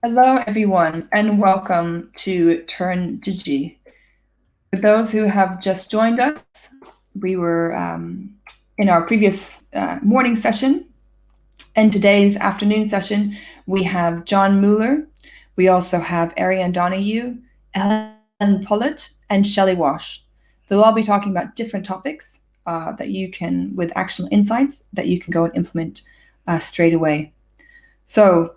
Hello, everyone, and welcome to Turn Digi. For those who have just joined us, we were in our previous morning session, and today's afternoon session, we have John Mueller. We also have Arianne Donoghue, Helen Pollitt, and Shelley Walsh. They'll all be talking about different topics that you can, with actionable insights, that you can go and implement straight away. So,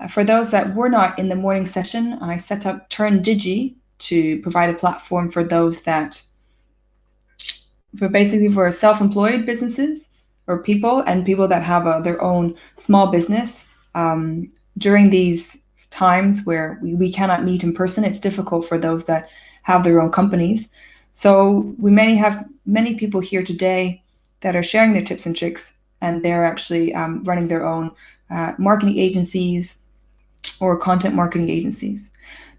for those that were not in the morning session, I set up Turn Digi to provide a platform for those that, for self-employed businesses or people and people that have their own small business. During these times where we cannot meet in person, it's difficult for those that have their own companies. So we have many people here today that are sharing their tips and tricks, and they're actually running their own marketing agencies or content marketing agencies.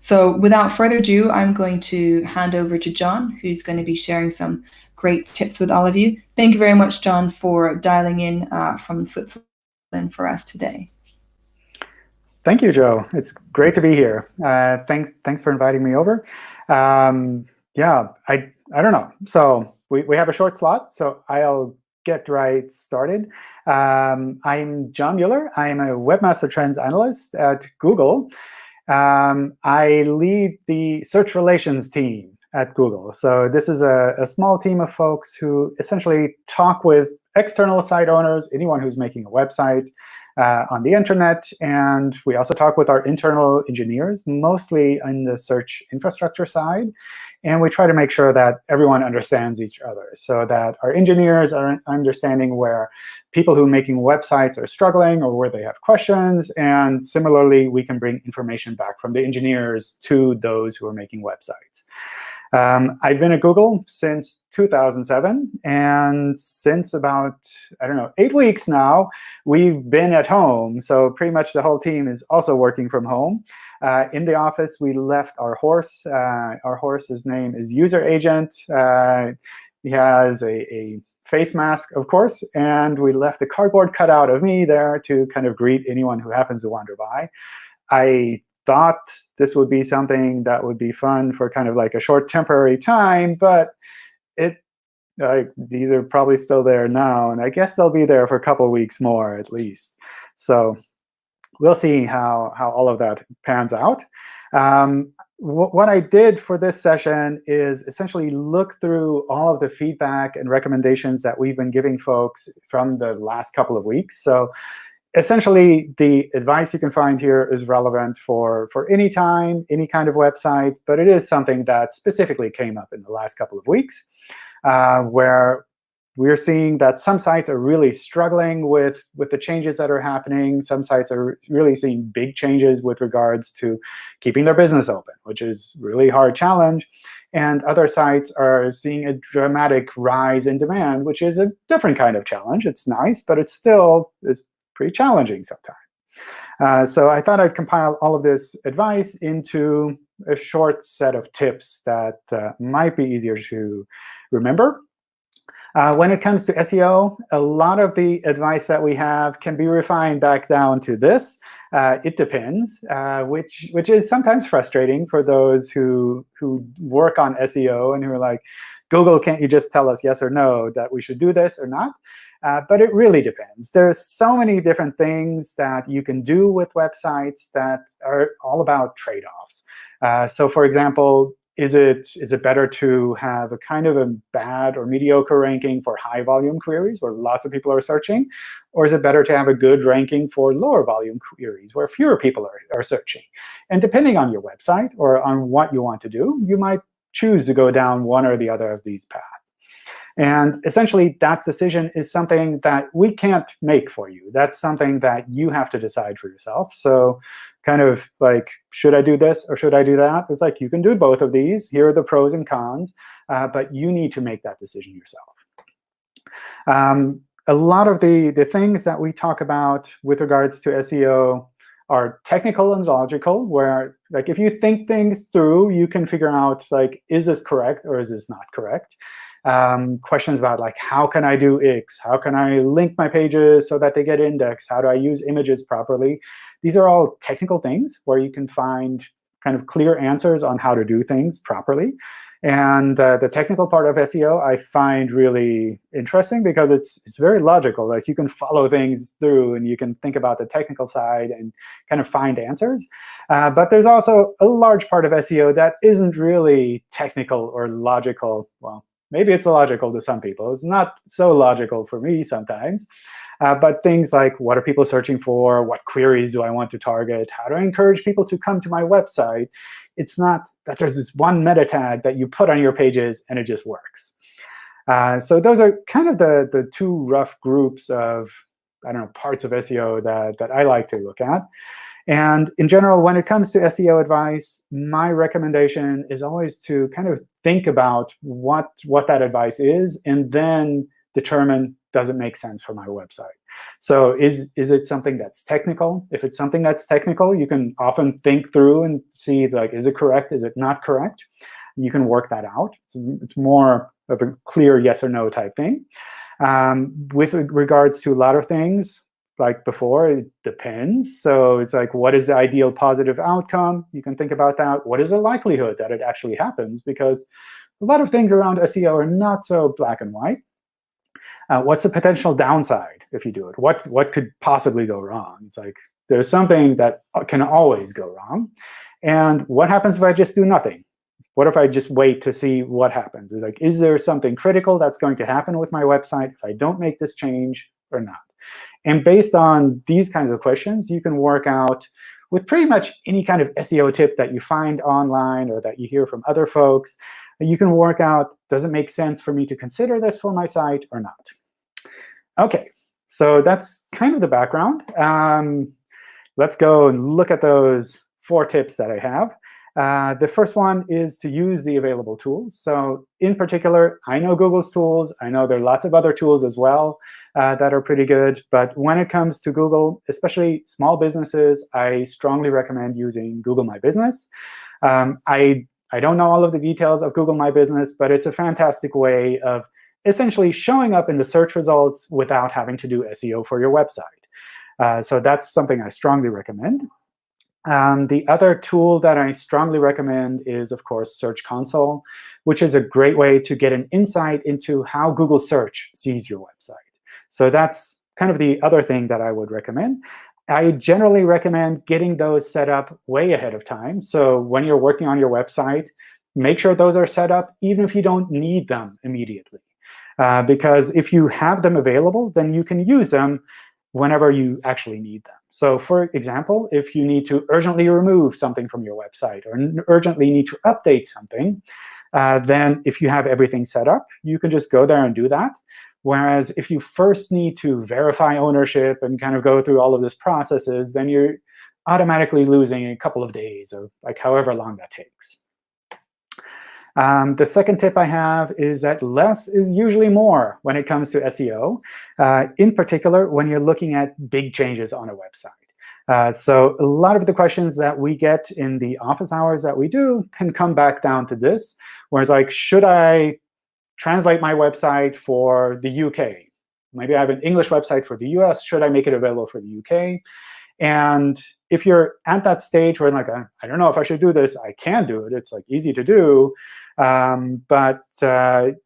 So without further ado, I'm going to hand over to John, who's going to be sharing some great tips with all of you. Thank you very much, John, for dialing in from Switzerland for us today. Thank you, Joe. It's great to be here. Thanks for inviting me over. Yeah, I don't know. So we have a short slot, so I'll get right started. I'm John Mueller. I'm a Webmaster Trends Analyst at Google. I lead the search relations team at Google. So this is a small team of folks who essentially talk with external site owners, anyone who's making a website on the internet. And we also talk with our internal engineers, mostly in the search infrastructure side. And we try to make sure that everyone understands each other, so that our engineers are understanding where people who are making websites are struggling or where they have questions. And similarly, we can bring information back from the engineers to those who are making websites. I've been at Google since 2007. And since about, 8 weeks now, we've been at home. So pretty much the whole team is also working from home. In the office, we left our horse. Our horse's name is User Agent. He has a face mask, of course. And we left a cardboard cutout of me there to kind of greet anyone who happens to wander by. I thought this would be something that would be fun for kind of like a short temporary time, but these are probably still there now, and I guess they'll be there for a couple of weeks more at least. So we'll see how all of that pans out. What I did for this session is essentially look through all of the feedback and recommendations that we've been giving folks from the last couple of weeks. So essentially, the advice you can find here is relevant for any time, any kind of website. But it is something that specifically came up in the last couple of weeks, where we're seeing that some sites are really struggling with the changes that are happening. Some sites are really seeing big changes with regards to keeping their business open, which is a really hard challenge. And other sites are seeing a dramatic rise in demand, which is a different kind of challenge. It's nice, but it still is pretty challenging sometimes. So I thought I'd compile all of this advice into a short set of tips that might be easier to remember. When it comes to SEO, a lot of the advice that we have can be refined back down to this. It depends, which is sometimes frustrating for those who work on SEO and who are like, Google, can't you just tell us yes or no that we should do this or not? But it really depends. There's so many different things that you can do with websites that are all about trade-offs. So for example, is it better to have a kind of a bad or mediocre ranking for high-volume queries where lots of people are searching? Or is it better to have a good ranking for lower-volume queries where fewer people are searching? And depending on your website or on what you want to do, you might choose to go down one or the other of these paths. And essentially, that decision is something that we can't make for you. That's something that you have to decide for yourself. So kind of like, should I do this or should I do that? It's like, you can do both of these. Here are the pros and cons. But you need to make that decision yourself. A lot of the things that we talk about with regards to SEO are technical and logical, where like if you think things through, you can figure out, like, is this correct or is this not correct? questions about like, how can I do X? How can I link my pages so that they get indexed? How do I use images properly? These are all technical things where you can find kind of clear answers on how to do things properly. And the technical part of SEO I find really interesting because it's very logical. Like you can follow things through, and you can think about the technical side and kind of find answers. But there's also a large part of SEO that isn't really technical or logical. Well, maybe it's logical to some people. It's not so logical for me sometimes. But things like, what are people searching for? What queries do I want to target? How do I encourage people to come to my website? It's not that there's this one meta tag that you put on your pages and it just works. So those are kind of the two rough groups of, I don't know, parts of SEO that I like to look at. And in general, when it comes to SEO advice, my recommendation is always to kind of think about what that advice is, and then determine, does it make sense for my website? So is it something that's technical? If it's something that's technical, you can often think through and see, like, is it correct? Is it not correct? You can work that out. It's more of a clear yes or no type thing. With regards to a lot of things, like before, it depends. So it's like, what is the ideal positive outcome? You can think about that. What is the likelihood that it actually happens? Because a lot of things around SEO are not so black and white. What's the potential downside if you do it? What could possibly go wrong? It's like, there's something that can always go wrong. And what happens if I just do nothing? What if I just wait to see what happens? It's like, is there something critical that's going to happen with my website if I don't make this change or not? And based on these kinds of questions, you can work out with pretty much any kind of SEO tip that you find online or that you hear from other folks. You can work out, does it make sense for me to consider this for my site or not? OK, so that's kind of the background. Let's go and look at those 4 tips that I have. The first one is to use the available tools. So in particular, I know Google's tools. I know there are lots of other tools as well that are pretty good. But when it comes to Google, especially small businesses, I strongly recommend using Google My Business. I don't know all of the details of Google My Business, but it's a fantastic way of essentially showing up in the search results without having to do SEO for your website. So that's something I strongly recommend. The other tool that I strongly recommend is, of course, Search Console, which is a great way to get an insight into how Google Search sees your website. So that's kind of the other thing that I would recommend. I generally recommend getting those set up way ahead of time. So when you're working on your website, make sure those are set up, even if you don't need them immediately. Because if you have them available, then you can use them whenever you actually need them. So for example, if you need to urgently remove something from your website or urgently need to update something, then if you have everything set up, you can just go there and do that. Whereas if you first need to verify ownership and kind of go through all of these processes, then you're automatically losing a couple of days or like however long that takes. The second tip I have is that less is usually more when it comes to SEO, in particular when you're looking at big changes on a website. So a lot of the questions that we get in the office hours that we do can come back down to this, where it's like, should I translate my website for the UK? Maybe I have an English website for the US. Should I make it available for the UK? And if you're at that stage where, like, I don't know if I should do this, I can do it. It's like easy to do. But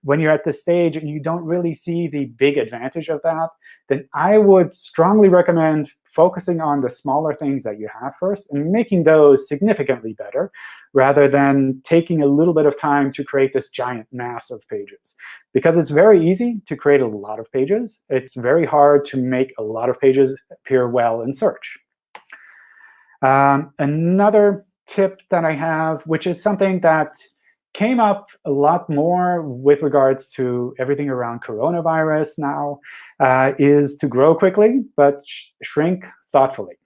when you're at this stage and you don't really see the big advantage of that, then I would strongly recommend focusing on the smaller things that you have first and making those significantly better, rather than taking a little bit of time to create this giant mass of pages. Because it's very easy to create a lot of pages. It's very hard to make a lot of pages appear well in search. Another tip that I have, which is something that came up a lot more with regards to everything around coronavirus now, is to grow quickly, but shrink thoughtfully.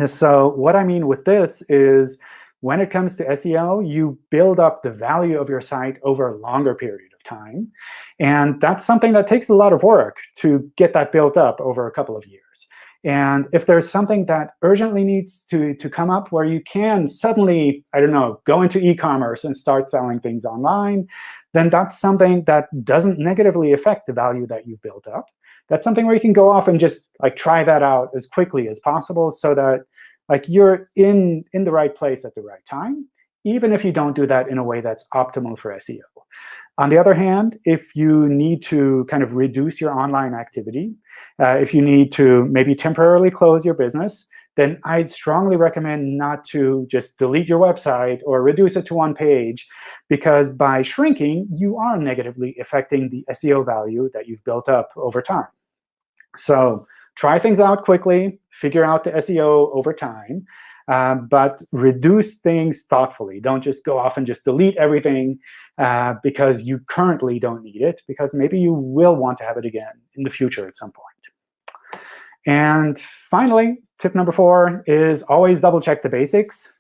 So what I mean with this is, when it comes to SEO, you build up the value of your site over a longer period of time. And that's something that takes a lot of work to get that built up over a couple of years. And if there's something that urgently needs to come up where you can suddenly, I don't know, go into e-commerce and start selling things online, then that's something that doesn't negatively affect the value that you've built up. That's something where you can go off and just try that out as quickly as possible, so that you're in the right place at the right time, even if you don't do that in a way that's optimal for SEO. On the other hand, if you need to kind of reduce your online activity, if you need to maybe temporarily close your business, then I'd strongly recommend not to just delete your website or reduce it to one page, because by shrinking, you are negatively affecting the SEO value that you've built up over time. So try things out quickly, figure out the SEO over time, but reduce things thoughtfully. Don't just go off and just delete everything because you currently don't need it, because maybe you will want to have it again in the future at some point. And finally, tip number 4 is always double-check the basics.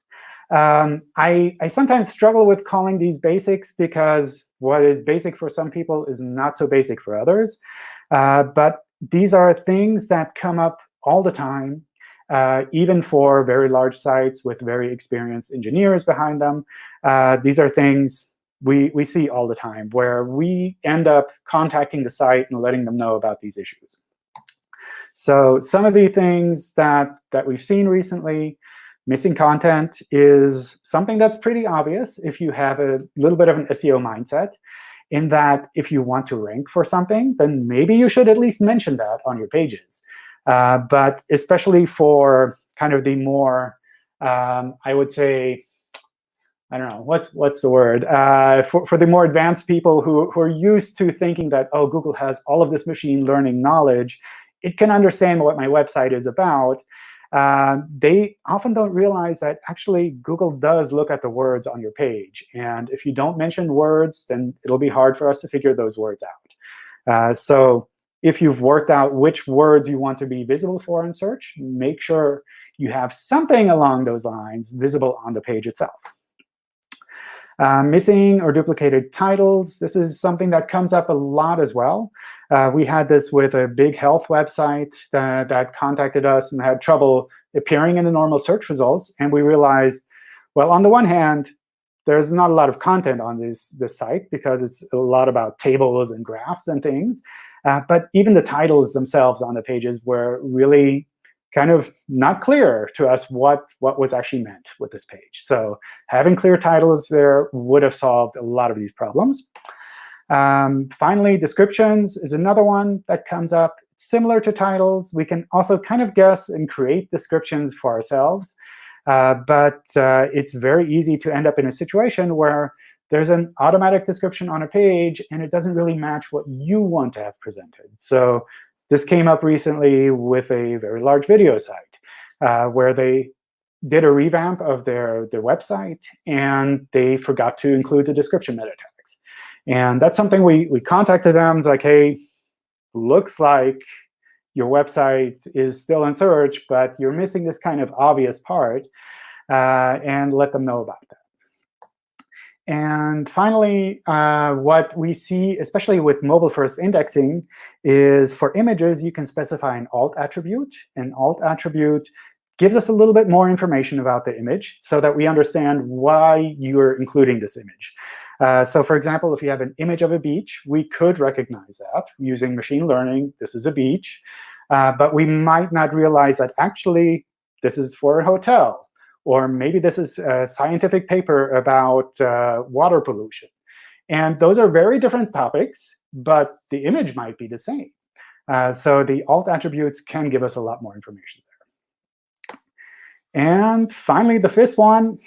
I sometimes struggle with calling these basics, because what is basic for some people is not so basic for others. But these are things that come up all the time, even for very large sites with very experienced engineers behind them. These are things we see all the time, where we end up contacting the site and letting them know about these issues. So some of the things that we've seen recently, missing content is something that's pretty obvious if you have a little bit of an SEO mindset, in that if you want to rank for something, then maybe you should at least mention that on your pages. But especially for kind of the more, I would say, I don't know, what's the word? For the more advanced people who are used to thinking that, oh, Google has all of this machine learning knowledge, it can understand what my website is about. They often don't realize that actually Google does look at the words on your page. And if you don't mention words, then it'll be hard for us to figure those words out. So if you've worked out which words you want to be visible for in search, make sure you have something along those lines visible on the page itself. Missing or duplicated titles. This is something that comes up a lot as well. We had this with a big health website that contacted us and had trouble appearing in the normal search results. And we realized, well, on the one hand, there's not a lot of content on this site, because it's a lot about tables and graphs and things. But even the titles themselves on the pages were really kind of not clear to us what was actually meant with this page. So having clear titles there would have solved a lot of these problems. Finally, descriptions is another one that comes up. Similar to titles, we can also kind of guess and create descriptions for ourselves. But it's very easy to end up in a situation where there's an automatic description on a page, and it doesn't really match what you want to have presented. So this came up recently with a very large video site, where they did a revamp of their website, and they forgot to include the description meta tags. And that's something we contacted them. It's like, hey, looks like your website is still in search, but you're missing this kind of obvious part, and let them know about that. And finally, what we see, especially with mobile-first indexing, is for images, you can specify an alt attribute. An alt attribute gives us a little bit more information about the image, so that we understand why you're including this image. So for example, if you have an image of a beach, we could recognize that using machine learning. This is a beach. But we might not realize that actually this is for a hotel. Or maybe this is a scientific paper about water pollution. And those are very different topics, but the image might be the same. So the alt attributes can give us a lot more information there. And finally, the fifth one,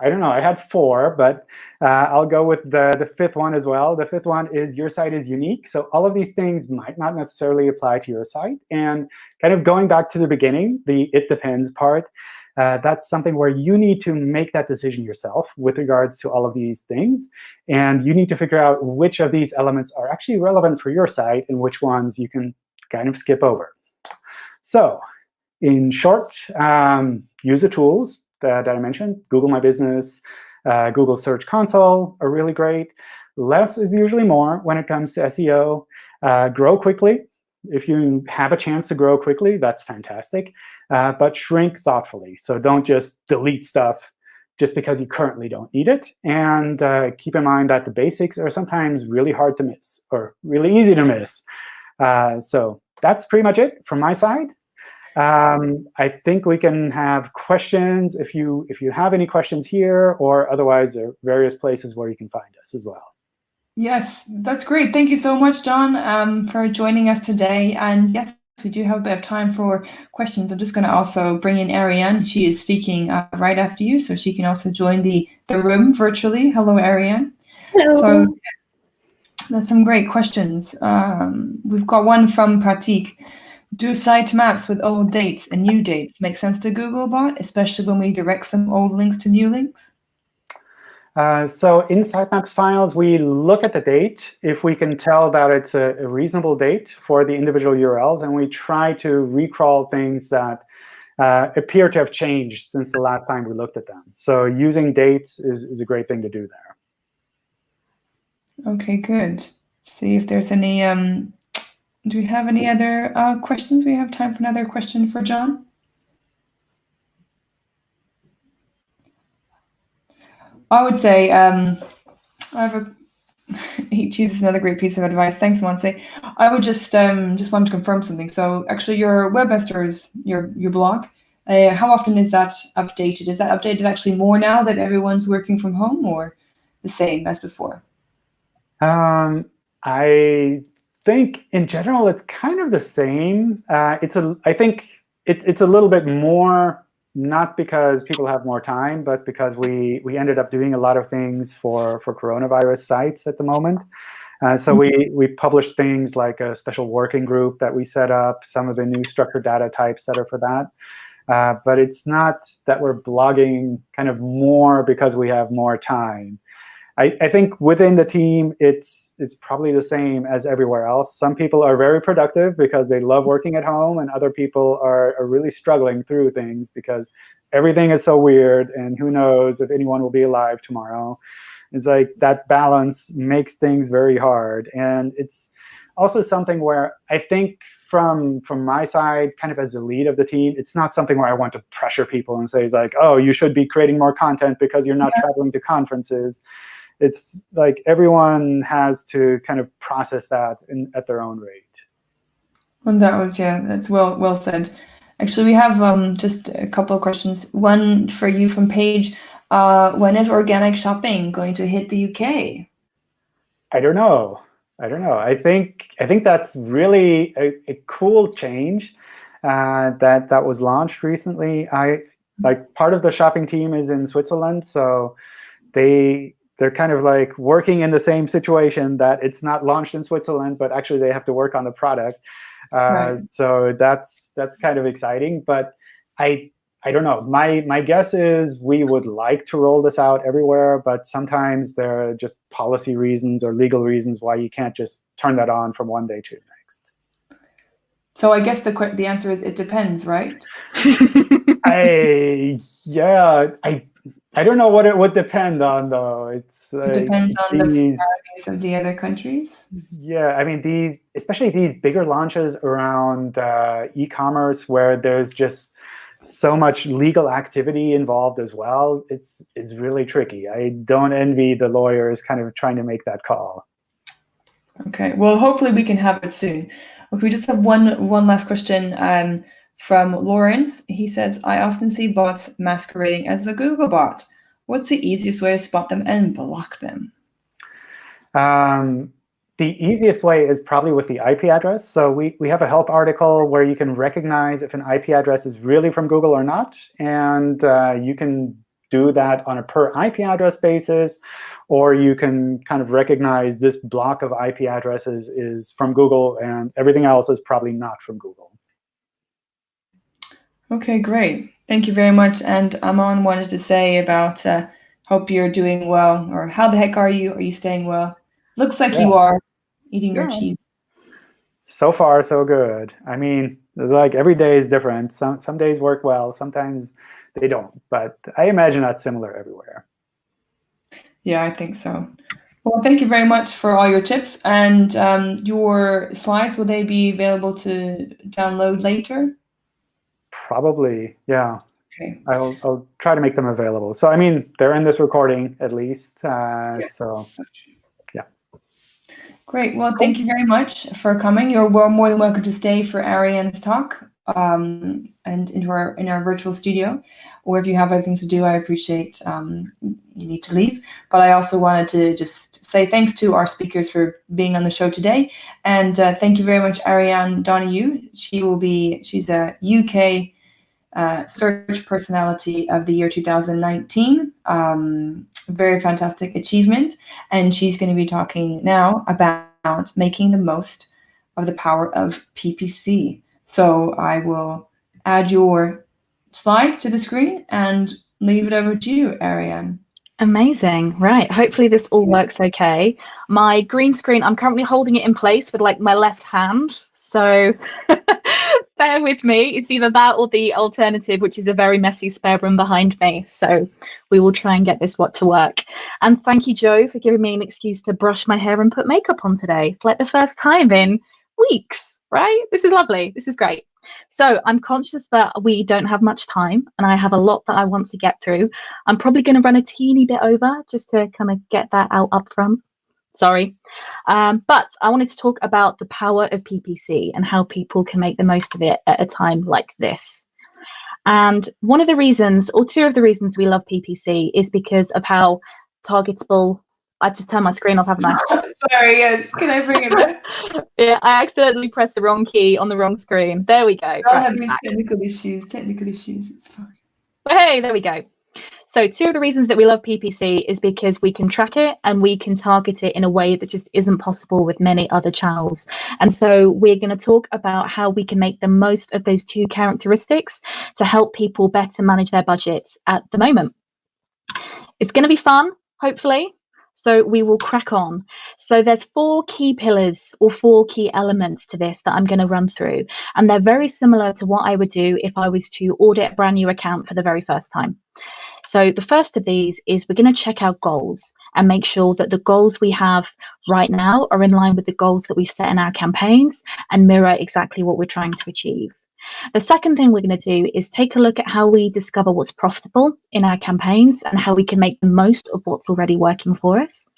I don't know, I had 4, but I'll go with the 5th one as well. The 5th one is your site is unique. So all of these things might not necessarily apply to your site. And kind of going back to the beginning, the it depends part, that's something where you need to make that decision yourself with regards to all of these things. And you need to figure out which of these elements are actually relevant for your site and which ones you can kind of skip over. So in short, use the tools that I mentioned. Google My Business, Google Search Console are really great. Less is usually more when it comes to SEO. Grow quickly. If you have a chance to grow quickly, that's fantastic. But shrink thoughtfully. So don't just delete stuff just because you currently don't need it. And keep in mind that the basics are sometimes really hard to miss, or really easy to miss. So that's pretty much it from my side. I think we can have questions if you have any questions here, or otherwise there are various places where you can find us as well. Yes, that's great. Thank you so much, John, for joining us today. And yes, we do have a bit of time for questions. I'm just going to also bring in Arianne. She is speaking right after you, so she can also join the room virtually. Hello, Arianne. Hello. So there's some great questions. We've got one from Pratik. Do sitemaps with old dates and new dates make sense to Googlebot, especially when we direct some old links to new links? So in sitemaps files, we look at the date if we can tell that it's a reasonable date for the individual URLs, and we try to recrawl things that appear to have changed since the last time we looked at them. So using dates is a great thing to do there. OK, good. See if there's any. Do we have any other questions? We have time for another question for John. I would say he chooses another great piece of advice. Thanks, Monse. I would just want to confirm something. So actually, your webmasters, your blog, how often is that updated? Is that updated actually more now that everyone's working from home, or the same as before? I think in general it's kind of the same. I think it's a little bit more, not because people have more time, but because we ended up doing a lot of things for coronavirus sites at the moment. So we published things like a special working group that we set up, some of the new structured data types that are for that. But it's not that we're blogging kind of more because we have more time. I think within the team, it's probably the same as everywhere else. Some people are very productive because they love working at home, and other people are really struggling through things because everything is so weird, and who knows if anyone will be alive tomorrow. It's like that balance makes things very hard. And it's also something where I think from my side, kind of as the lead of the team, it's not something where I want to pressure people and say, like, oh, you should be creating more content because you're not traveling to conferences. It's like everyone has to kind of process that at their own rate. Well, that's well said. Actually, we have just a couple of questions. One for you from Paige. When is organic shopping going to hit the UK? I don't know. I think that's really a cool change that was launched recently. Part of the shopping team is in Switzerland, so they're kind of like working in the same situation, that it's not launched in Switzerland, but actually they have to work on the product. Right. So that's kind of exciting. But I don't know. My guess is we would like to roll this out everywhere, but sometimes there are just policy reasons or legal reasons why you can't just turn that on from one day to the next. So I guess the answer is it depends, right? I don't know what it would depend on, though. It depends on the priorities of the other countries. Yeah, I mean, especially these bigger launches around e-commerce, where there's just so much legal activity involved as well. It's really tricky. I don't envy the lawyers kind of trying to make that call. OK, well, hopefully we can have it soon. OK, we just have one last question. From Lawrence. He says, I often see bots masquerading as the Google bot. What's the easiest way to spot them and block them? The easiest way is probably with the IP address. So we have a help article where you can recognize if an IP address is really from Google or not. And you can do that on a per IP address basis, or you can kind of recognize this block of IP addresses is from Google, and everything else is probably not from Google. OK, great. Thank you very much. And Aman wanted to say about hope you're doing well, or how the heck are you? Are you staying well? Looks like you are eating your cheese. So far, so good. I mean, it's like every day is different. Some days work well, sometimes they don't. But I imagine that's similar everywhere. Yeah, I think so. Well, thank you very much for all your tips. And your slides, will they be available to download later? Probably, yeah. Okay. I'll try to make them available. So I mean, they're in this recording at least. So yeah. Great. Well, thank you very much for coming. You're more than welcome to stay for Arianne's talk and in our virtual studio. Or if you have other things to do, I appreciate you need to leave. But I also wanted to just say thanks to our speakers for being on the show today. And thank you very much, Arianne Donoghue. She's a UK Search Personality of the year 2019. Very fantastic achievement. And she's going to be talking now about making the most of the power of PPC. So I will add your slides to the screen and leave it over to you, Arianne. Amazing. Right. Hopefully this all works okay. My green screen, I'm currently holding it in place with like my left hand. So bear with me. It's either that or the alternative, which is a very messy spare room behind me. So we will try and get this to work. And thank you, Joe, for giving me an excuse to brush my hair and put makeup on today. It's like the first time in weeks, right? This is lovely. This is great. So I'm conscious that we don't have much time and I have a lot that I want to get through. I'm probably going to run a teeny bit over just to kind of get that out up front. Sorry. But I wanted to talk about the power of PPC and how people can make the most of it at a time like this. And one of the reasons, or two of the reasons we love PPC is because of how targetable. I just turned my screen off, haven't I? Sorry, yes. Can I bring it back? Yeah, I accidentally pressed the wrong key on the wrong screen. There we go. I'll have these technical issues. It's fine. Hey, there we go. So two of the reasons that we love PPC is because we can track it and we can target it in a way that just isn't possible with many other channels. And so we're going to talk about how we can make the most of those two characteristics to help people better manage their budgets at the moment. It's going to be fun, hopefully. So we will crack on. So there's 4 key pillars or 4 key elements to this that I'm going to run through. And they're very similar to what I would do if I was to audit a brand new account for the very first time. So the first of these is we're going to check our goals and make sure that the goals we have right now are in line with the goals that we've set in our campaigns and mirror exactly what we're trying to achieve. The second thing we're going to do is take a look at how we discover what's profitable in our campaigns and how we can make the most of what's already working for us.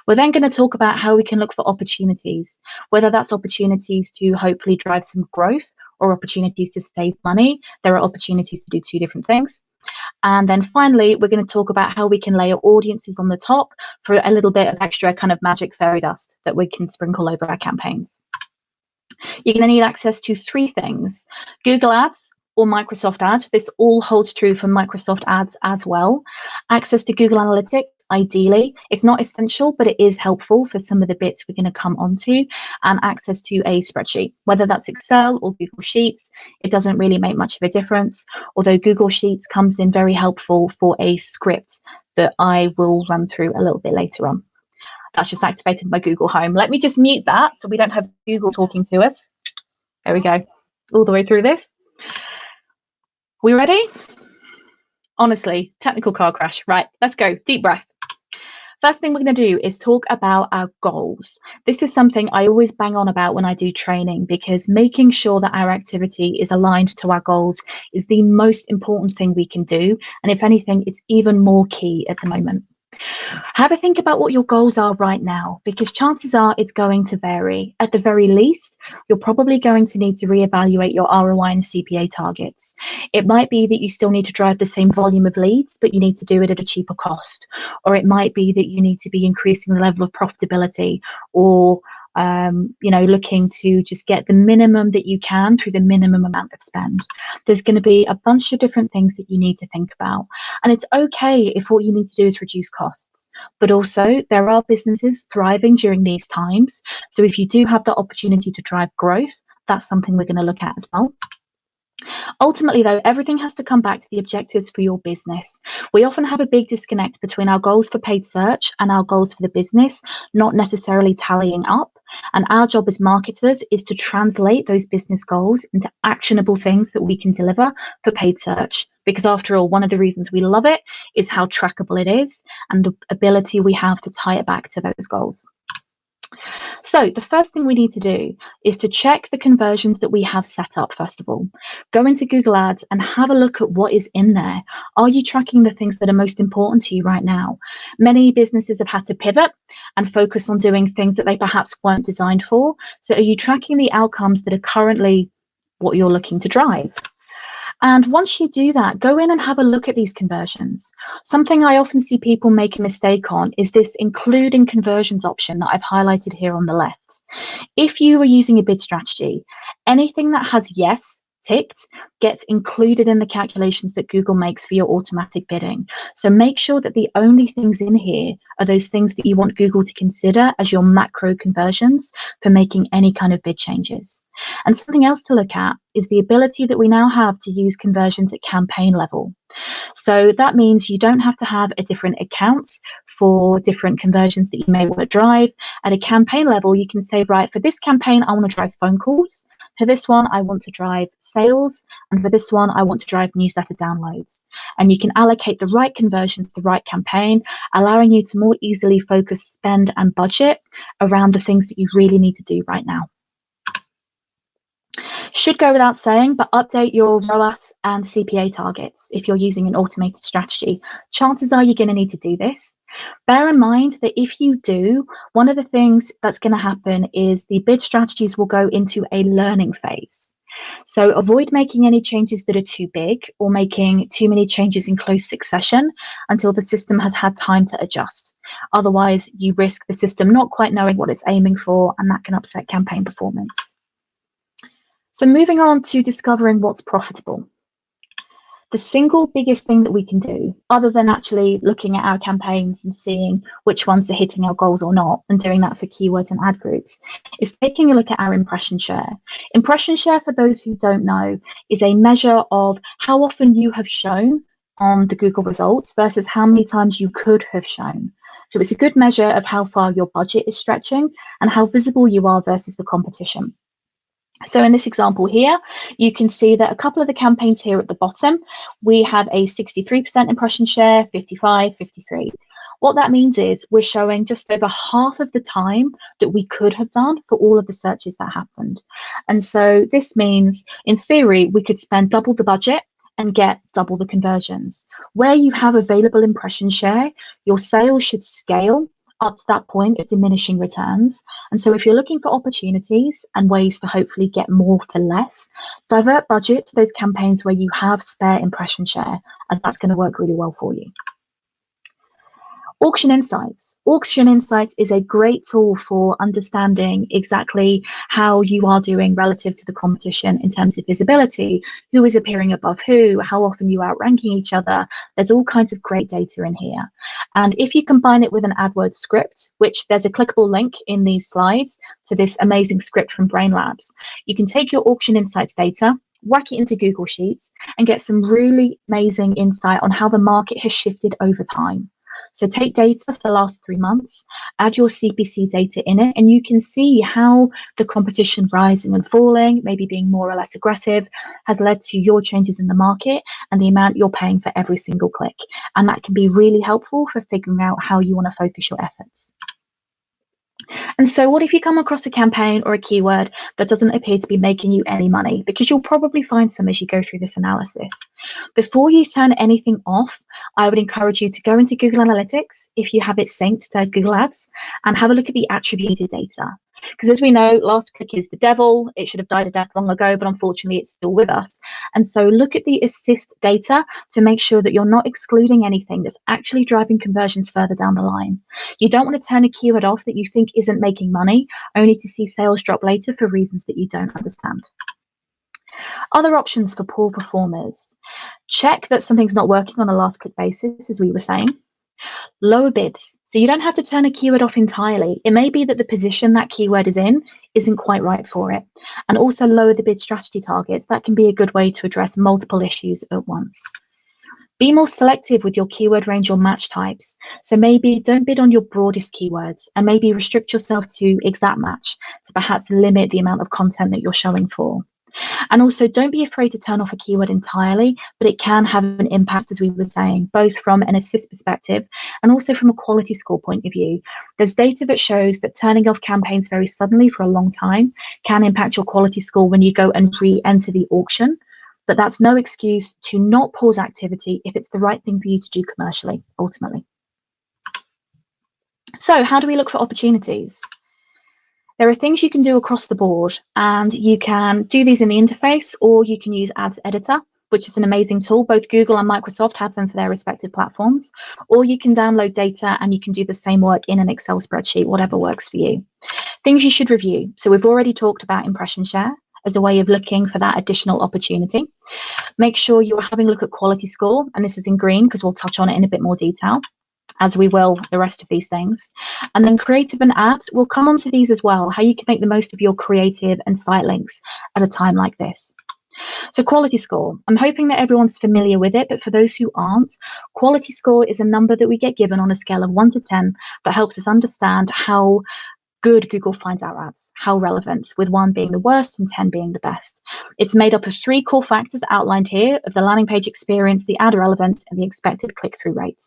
We're then going to talk about how we can look for opportunities, whether that's opportunities to hopefully drive some growth or opportunities to save money. There are opportunities to do 2 different things. And then finally, we're going to talk about how we can layer audiences on the top for a little bit of extra kind of magic fairy dust that we can sprinkle over our campaigns. You're going to need access to 3 things: Google Ads or Microsoft Ads. This all holds true for Microsoft Ads as well. Access to Google Analytics, ideally. It's not essential, but it is helpful for some of the bits we're going to come onto. And access to a spreadsheet, whether that's Excel or Google Sheets. It doesn't really make much of a difference, although Google Sheets comes in very helpful for a script that I will run through a little bit later on. That's just activated my Google Home. Let me just mute that so we don't have Google talking to us. There we go, all the way through this. We ready? Honestly, technical car crash. Right, let's go. Deep breath. First thing we're going to do is talk about our goals. This is something I always bang on about when I do training, because making sure that our activity is aligned to our goals is the most important thing we can do. And if anything, it's even more key at the moment. Have a think about what your goals are right now, because chances are it's going to vary. At the very least, you're probably going to need to reevaluate your ROI and CPA targets. It might be that you still need to drive the same volume of leads, but you need to do it at a cheaper cost. Or it might be that you need to be increasing the level of profitability, or looking to just get the minimum that you can through the minimum amount of spend. There's going to be a bunch of different things that you need to think about. And it's okay if what you need to do is reduce costs. But also, there are businesses thriving during these times. So if you do have the opportunity to drive growth, that's something we're going to look at as well. Ultimately, though, everything has to come back to the objectives for your business. We often have a big disconnect between our goals for paid search and our goals for the business, not necessarily tallying up. And our job as marketers is to translate those business goals into actionable things that we can deliver for paid search. Because after all, one of the reasons we love it is how trackable it is and the ability we have to tie it back to those goals. So the first thing we need to do is to check the conversions that we have set up, first of all. Go into Google Ads and have a look at what is in there. Are you tracking the things that are most important to you right now? Many businesses have had to pivot and focus on doing things that they perhaps weren't designed for. So are you tracking the outcomes that are currently what you're looking to drive? And once you do that, go in and have a look at these conversions. Something I often see people make a mistake on is this including conversions option that I've highlighted here on the left. If you are using a bid strategy, anything that has yes ticked gets included in the calculations that Google makes for your automatic bidding. So make sure that the only things in here are those things that you want Google to consider as your macro conversions for making any kind of bid changes. And something else to look at is the ability that we now have to use conversions at campaign level. So that means you don't have to have a different account for different conversions that you may want to drive. At a campaign level, you can say, right, for this campaign, I want to drive phone calls. For this one, I want to drive sales. And for this one, I want to drive newsletter downloads. And you can allocate the right conversions to the right campaign, allowing you to more easily focus spend and budget around the things that you really need to do right now. Should go without saying, but update your ROAS and CPA targets if you're using an automated strategy. Chances are you're going to need to do this. Bear in mind that if you do, one of the things that's going to happen is the bid strategies will go into a learning phase. So avoid making any changes that are too big or making too many changes in close succession until the system has had time to adjust. Otherwise, you risk the system not quite knowing what it's aiming for, and that can upset campaign performance. So moving on to discovering what's profitable. The single biggest thing that we can do, other than actually looking at our campaigns and seeing which ones are hitting our goals or not, and doing that for keywords and ad groups, is taking a look at our impression share. Impression share, for those who don't know, is a measure of how often you have shown on the Google results versus how many times you could have shown. So it's a good measure of how far your budget is stretching and how visible you are versus the competition. So in this example here, you can see that a couple of the campaigns here at the bottom, we have a 63% impression share, 55, 53. What that means is we're showing just over half of the time that we could have done for all of the searches that happened. And so this means, in theory, we could spend double the budget and get double the conversions. Where you have available impression share, your sales should scale up to that point of diminishing returns. And so if you're looking for opportunities and ways to hopefully get more for less, divert budget to those campaigns where you have spare impression share, as that's going to work really well for you. Auction Insights. Auction Insights is a great tool for understanding exactly how you are doing relative to the competition in terms of visibility, who is appearing above who, how often you outranking each other. There's all kinds of great data in here. And if you combine it with an AdWords script, which there's a clickable link in these slides to this amazing script from Brain Labs, you can take your Auction Insights data, whack it into Google Sheets, and get some really amazing insight on how the market has shifted over time. So take data for the last 3 months, add your CPC data in it, and you can see how the competition rising and falling, maybe being more or less aggressive, has led to your changes in the market and the amount you're paying for every single click. And that can be really helpful for figuring out how you want to focus your efforts. And so what if you come across a campaign or a keyword that doesn't appear to be making you any money? Because you'll probably find some as you go through this analysis. Before you turn anything off, I would encourage you to go into Google Analytics if you have it synced to Google Ads and have a look at the attributed data. Because as we know, last click is the devil. It should have died a death long ago, but unfortunately it's still with us. And so look at the assist data to make sure that you're not excluding anything that's actually driving conversions further down the line. You don't want to turn a keyword off that you think isn't making money, only to see sales drop later for reasons that you don't understand. Other options for poor performers. Check that something's not working on a last click basis, as we were saying. Lower bids. So you don't have to turn a keyword off entirely. It may be that the position that keyword is in isn't quite right for it. And also lower the bid strategy targets. That can be a good way to address multiple issues at once. Be more selective with your keyword range or match types. So maybe don't bid on your broadest keywords and maybe restrict yourself to exact match to perhaps limit the amount of content that you're showing for. And also, don't be afraid to turn off a keyword entirely, but it can have an impact, as we were saying, both from an assist perspective and also from a quality score point of view. There's data that shows that turning off campaigns very suddenly for a long time can impact your quality score when you go and re-enter the auction. But that's no excuse to not pause activity if it's the right thing for you to do commercially, ultimately. So how do we look for opportunities? There are things you can do across the board, and you can do these in the interface, or you can use Ads Editor, which is an amazing tool. Both Google and Microsoft have them for their respective platforms, or you can download data and you can do the same work in an Excel spreadsheet, whatever works for you. Things you should review. So we've already talked about impression share as a way of looking for that additional opportunity. Make sure you're having a look at quality score, and this is in green because we'll touch on it in a bit more detail, as we will the rest of these things. And then creative and ads, we'll come on to these as well, how you can make the most of your creative and site links at a time like this. So quality score, I'm hoping that everyone's familiar with it, but for those who aren't, quality score is a number that we get given on a scale of 1 to 10 that helps us understand how good Google finds our ads, how relevant, with 1 being the worst and 10 being the best. It's made up of 3 core factors outlined here of the landing page experience, the ad relevance, and the expected click-through rate.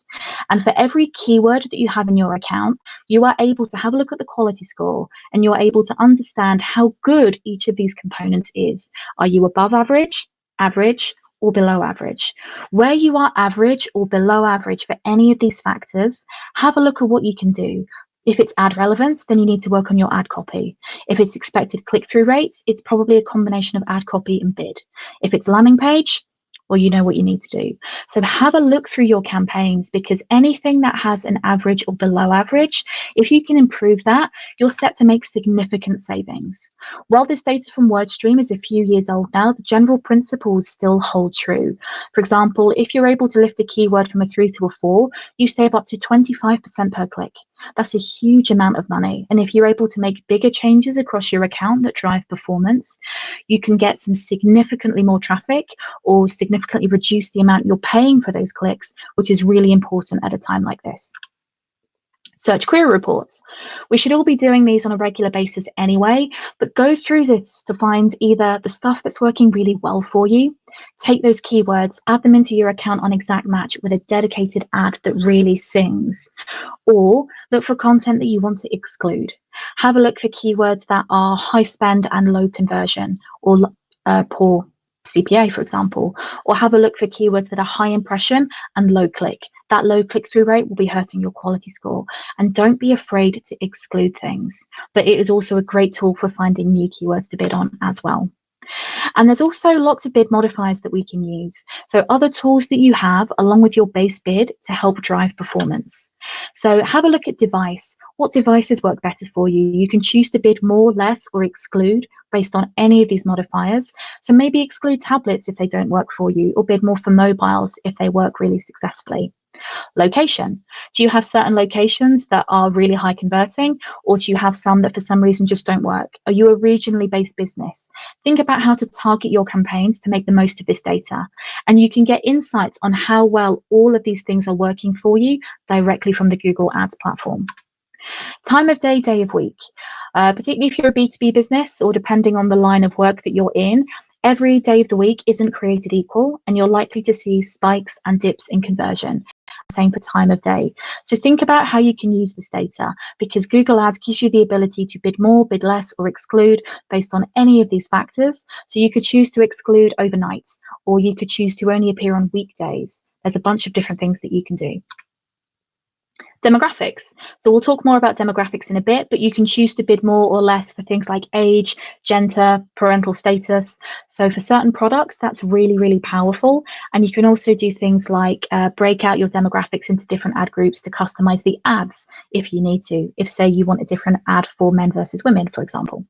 And for every keyword that you have in your account, you are able to have a look at the quality score and you're able to understand how good each of these components is. Are you above average, average, or below average? Where you are average or below average for any of these factors, have a look at what you can do. If it's ad relevance, then you need to work on your ad copy. If it's expected click-through rates, it's probably a combination of ad copy and bid. If it's landing page, well, you know what you need to do. So have a look through your campaigns, because anything that has an average or below average, if you can improve that, you're set to make significant savings. While this data from WordStream is a few years old now, the general principles still hold true. For example, if you're able to lift a keyword from a 3 to a 4, you save up to 25% per click. That's a huge amount of money. And if you're able to make bigger changes across your account that drive performance, you can get some significantly more traffic or significantly reduce the amount you're paying for those clicks, which is really important at a time like this. Search query reports. We should all be doing these on a regular basis anyway, but go through this to find either the stuff that's working really well for you, take those keywords, add them into your account on exact match with a dedicated ad that really sings, or look for content that you want to exclude. Have a look for keywords that are high spend and low conversion, or poor CPA, for example, or have a look for keywords that are high impression and low click. That low click-through rate will be hurting your quality score. And don't be afraid to exclude things, but it is also a great tool for finding new keywords to bid on as well. And there's also lots of bid modifiers that we can use. So other tools that you have along with your base bid to help drive performance. So have a look at device. What devices work better for you? You can choose to bid more, less, or exclude based on any of these modifiers. So maybe exclude tablets if they don't work for you, or bid more for mobiles if they work really successfully. Location. Do you have certain locations that are really high converting, or do you have some that for some reason just don't work? Are you a regionally based business? Think about how to target your campaigns to make the most of this data. And you can get insights on how well all of these things are working for you directly from the Google Ads platform. Time of day, day of week. Particularly if you're a B2B business, or depending on the line of work that you're in, every day of the week isn't created equal, and you're likely to see spikes and dips in conversion. Same for time of day. So think about how you can use this data, because Google Ads gives you the ability to bid more, bid less, or exclude based on any of these factors. So you could choose to exclude overnight, or you could choose to only appear on weekdays. There's a bunch of different things that you can do. Demographics. So we'll talk more about demographics in a bit, but you can choose to bid more or less for things like age, gender, parental status. So for certain products, that's really, really powerful. And you can also do things like break out your demographics into different ad groups to customize the ads if you need to. If, say, you want a different ad for men versus women, for example.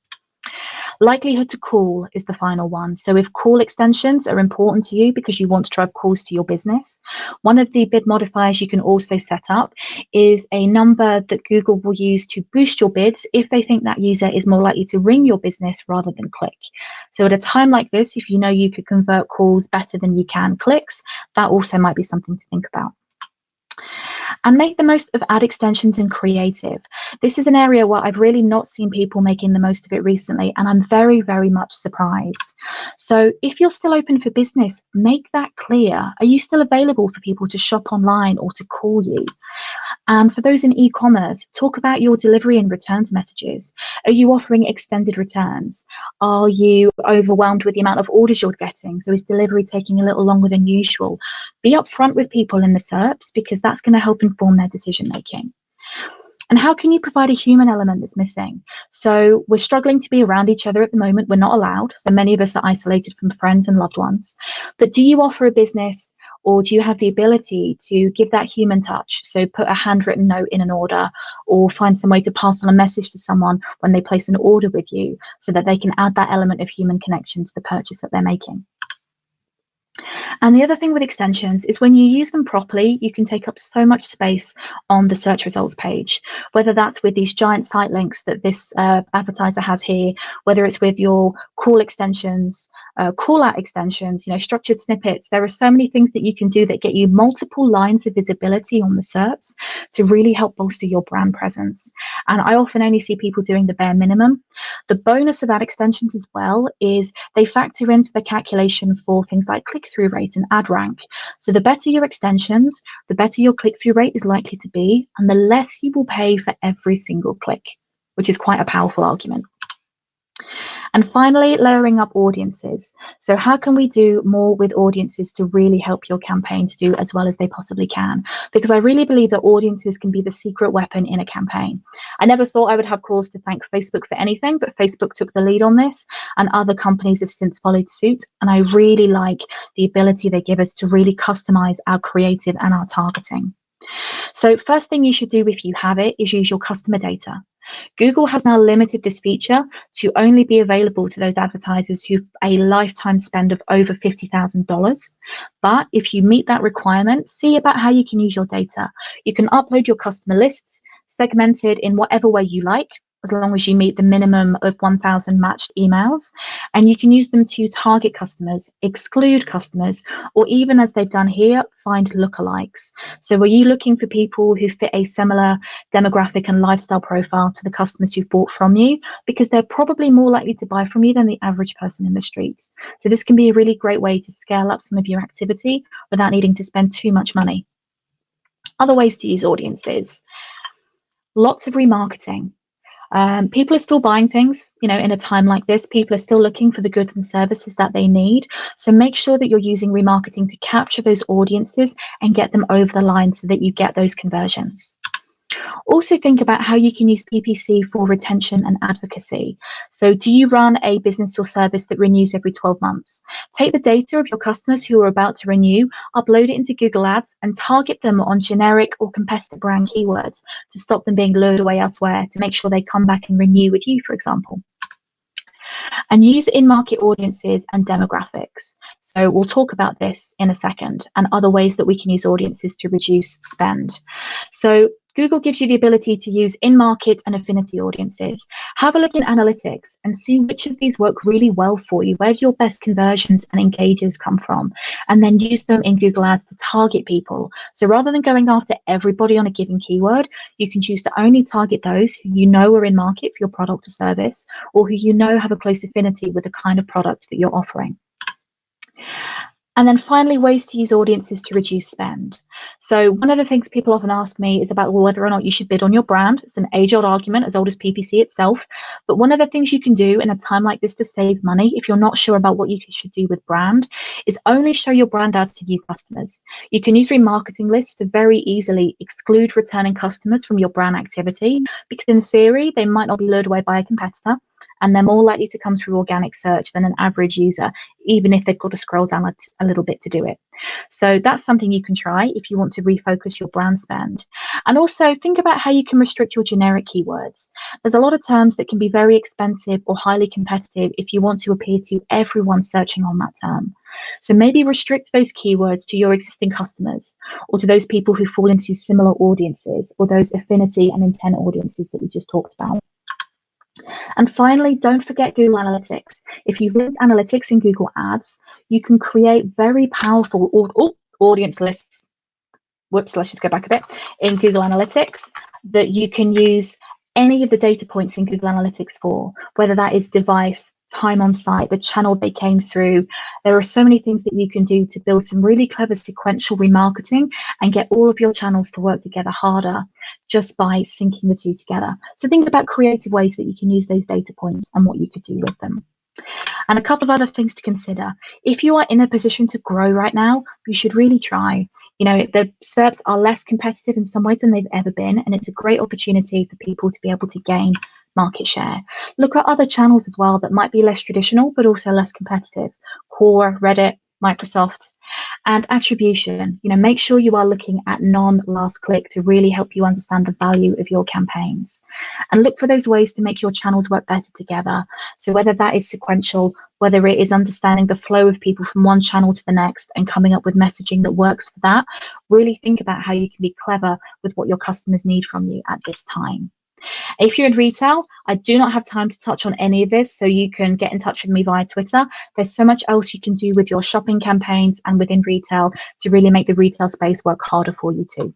Likelihood to call is the final one. So if call extensions are important to you because you want to drive calls to your business, one of the bid modifiers you can also set up is a number that Google will use to boost your bids if they think that user is more likely to ring your business rather than click. So at a time like this, if you know you could convert calls better than you can clicks, that also might be something to think about. And make the most of ad extensions and creative. This is an area where I've really not seen people making the most of it recently, and I'm very, very much surprised. So if you're still open for business, make that clear. Are you still available for people to shop online or to call you? And for those in e-commerce, talk about your delivery and returns messages. Are you offering extended returns? Are you overwhelmed with the amount of orders you're getting? So is delivery taking a little longer than usual? Be upfront with people in the SERPs, because that's going to help inform their decision making. And how can you provide a human element that's missing? So we're struggling to be around each other at the moment. We're not allowed. So many of us are isolated from friends and loved ones. But do you offer a business, or do you have the ability to give that human touch? So put a handwritten note in an order, or find some way to pass on a message to someone when they place an order with you, so that they can add that element of human connection to the purchase that they're making. And the other thing with extensions is when you use them properly, you can take up so much space on the search results page, whether that's with these giant site links that this advertiser has here, whether it's with your call extensions, call out extensions, structured snippets. There are so many things that you can do that get you multiple lines of visibility on the SERPs to really help bolster your brand presence. And I often only see people doing the bare minimum. The bonus of ad extensions as well is they factor into the calculation for things like click-through rate and ad rank. So the better your extensions, the better your click-through rate is likely to be, and the less you will pay for every single click, which is quite a powerful argument. And finally, layering up audiences. So how can we do more with audiences to really help your campaigns do as well as they possibly can? Because I really believe that audiences can be the secret weapon in a campaign. I never thought I would have cause to thank Facebook for anything, but Facebook took the lead on this, and other companies have since followed suit. And I really like the ability they give us to really customize our creative and our targeting. So first thing you should do if you have it is use your customer data. Google has now limited this feature to only be available to those advertisers who've a lifetime spend of over $50,000. But if you meet that requirement, see about how you can use your data. You can upload your customer lists, segmented in whatever way you like, as long as you meet the minimum of 1,000 matched emails. And you can use them to target customers, exclude customers, or even, as they've done here, find lookalikes. So are you looking for people who fit a similar demographic and lifestyle profile to the customers who've bought from you? Because they're probably more likely to buy from you than the average person in the streets. So this can be a really great way to scale up some of your activity without needing to spend too much money. Other ways to use audiences. Lots of remarketing. People are still buying things, in a time like this. People are still looking for the goods and services that they need. So make sure that you're using remarketing to capture those audiences and get them over the line so that you get those conversions. Also think about how you can use PPC for retention and advocacy. So do you run a business or service that renews every 12 months? Take the data of your customers who are about to renew, upload it into Google Ads, and target them on generic or competitor brand keywords to stop them being lured away elsewhere, to make sure they come back and renew with you, for example. And use in-market audiences and demographics. So we'll talk about this in a second, and other ways that we can use audiences to reduce spend. So Google gives you the ability to use in-market and affinity audiences. Have a look in analytics and see which of these work really well for you. Where do your best conversions and engagers come from? And then use them in Google Ads to target people. So rather than going after everybody on a given keyword, you can choose to only target those who you know are in market for your product or service, or who you know have a close affinity with the kind of product that you're offering. And then finally, ways to use audiences to reduce spend. So one of the things people often ask me is about whether or not you should bid on your brand. It's an age-old argument, as old as PPC itself. But one of the things you can do in a time like this to save money, if you're not sure about what you should do with brand, is only show your brand ads to new customers. You can use remarketing lists to very easily exclude returning customers from your brand activity, because in theory, they might not be lured away by a competitor, and they're more likely to come through organic search than an average user, even if they've got to scroll down a little bit to do it. So that's something you can try if you want to refocus your brand spend. And also think about how you can restrict your generic keywords. There's a lot of terms that can be very expensive or highly competitive if you want to appeal to everyone searching on that term. So maybe restrict those keywords to your existing customers, or to those people who fall into similar audiences, or those affinity and intent audiences that we just talked about. And finally, don't forget Google Analytics. If you use analytics in Google Ads, you can create very powerful audience lists. let's just go back a bit, in Google Analytics, that you can use any of the data points in Google Analytics for, whether that is device, time on site, the channel they came through. There are so many things that you can do to build some really clever sequential remarketing and get all of your channels to work together harder just by syncing the two together. So think about creative ways that you can use those data points and what you could do with them. And a couple of other things to consider. If you are in a position to grow right now, you should really try. You know, the SERPs are less competitive in some ways than they've ever been, and it's a great opportunity for people to be able to gain market share. Look at other channels as well that might be less traditional, but also less competitive. Core, Reddit, Microsoft, and attribution. You know, make sure you are looking at non-last click to really help you understand the value of your campaigns. And look for those ways to make your channels work better together. So whether that is sequential, whether it is understanding the flow of people from one channel to the next and coming up with messaging that works for that, really think about how you can be clever with what your customers need from you at this time. If you're in retail, I do not have time to touch on any of this, so you can get in touch with me via Twitter. There's so much else you can do with your shopping campaigns and within retail to really make the retail space work harder for you too.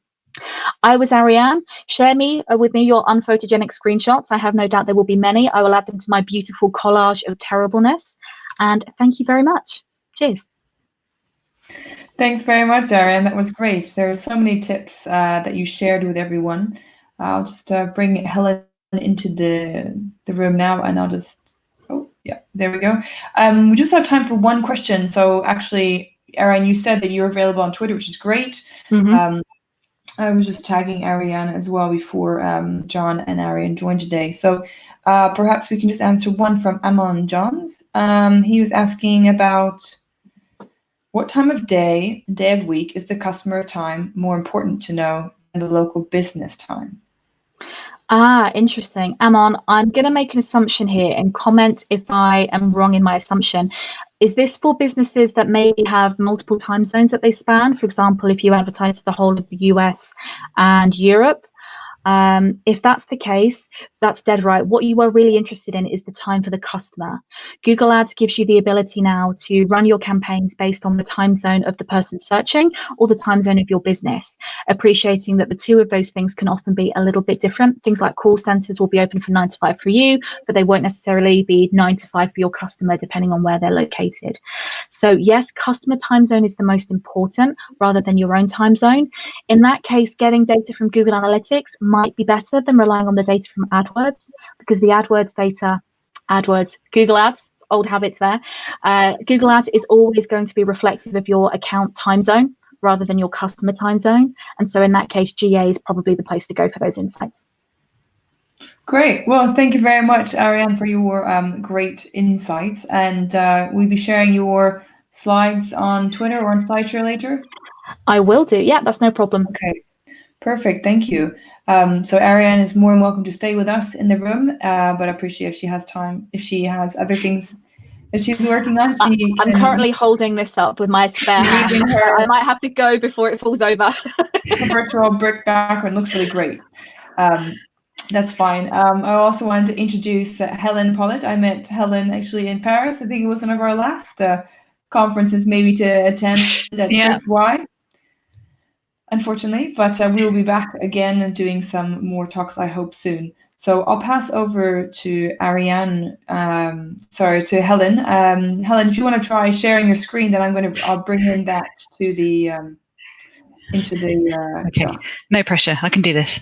I was Arianne. Share with me your unphotogenic screenshots. I have no doubt there will be many. I will add them to my beautiful collage of terribleness. And thank you very much. Cheers. Thanks very much, Arianne. That was great. There are so many tips that you shared with everyone. I'll just bring Helen into the room now, and I'll just, oh, yeah, there we go. We just have time for one question. So actually, Arianne, you said that you're available on Twitter, which is great. Mm-hmm. I was just tagging Arianne as well before John and Arianne joined today. So perhaps we can just answer one from Amon Johns. He was asking about what time of day of week is the customer time more important to know than the local business time? Interesting. Amon, I'm going to make an assumption here and comment if I am wrong in my assumption. Is this for businesses that maybe have multiple time zones that they span? For example, if you advertise to the whole of the US and Europe, if that's the case, that's dead right. What you are really interested in is the time for the customer. Google Ads gives you the ability now to run your campaigns based on the time zone of the person searching or the time zone of your business, appreciating that the two of those things can often be a little bit different. Things like call centers will be open from 9 to 5 for you, but they won't necessarily be 9 to 5 for your customer, depending on where they're located. So yes, customer time zone is the most important rather than your own time zone. In that case, getting data from Google Analytics might be better than relying on the data from AdWords, because the Google Ads, old habits there. Google Ads is always going to be reflective of your account time zone rather than your customer time zone. And so in that case, GA is probably the place to go for those insights. Great. Well, thank you very much, Arianne, for your great insights. And we'll be sharing your slides on Twitter or on SlideShare later? I will do. Yeah, that's no problem. Okay, perfect. Thank you. So Arianne is more than welcome to stay with us in the room, but I appreciate if she has time, if she has other things that she's working on. I'm currently holding this up with my spare hand. I might have to go before it falls over. The virtual brick background looks really great. That's fine. I also wanted to introduce Helen Pollitt. I met Helen actually in Paris. I think it was one of our last conferences maybe to attend at Y. Unfortunately, but we will be back again and doing some more talks, I hope, soon. So I'll pass over to Arianne, to Helen. Helen, if you want to try sharing your screen, then I'll bring in that to the into the. Okay, no pressure. I can do this.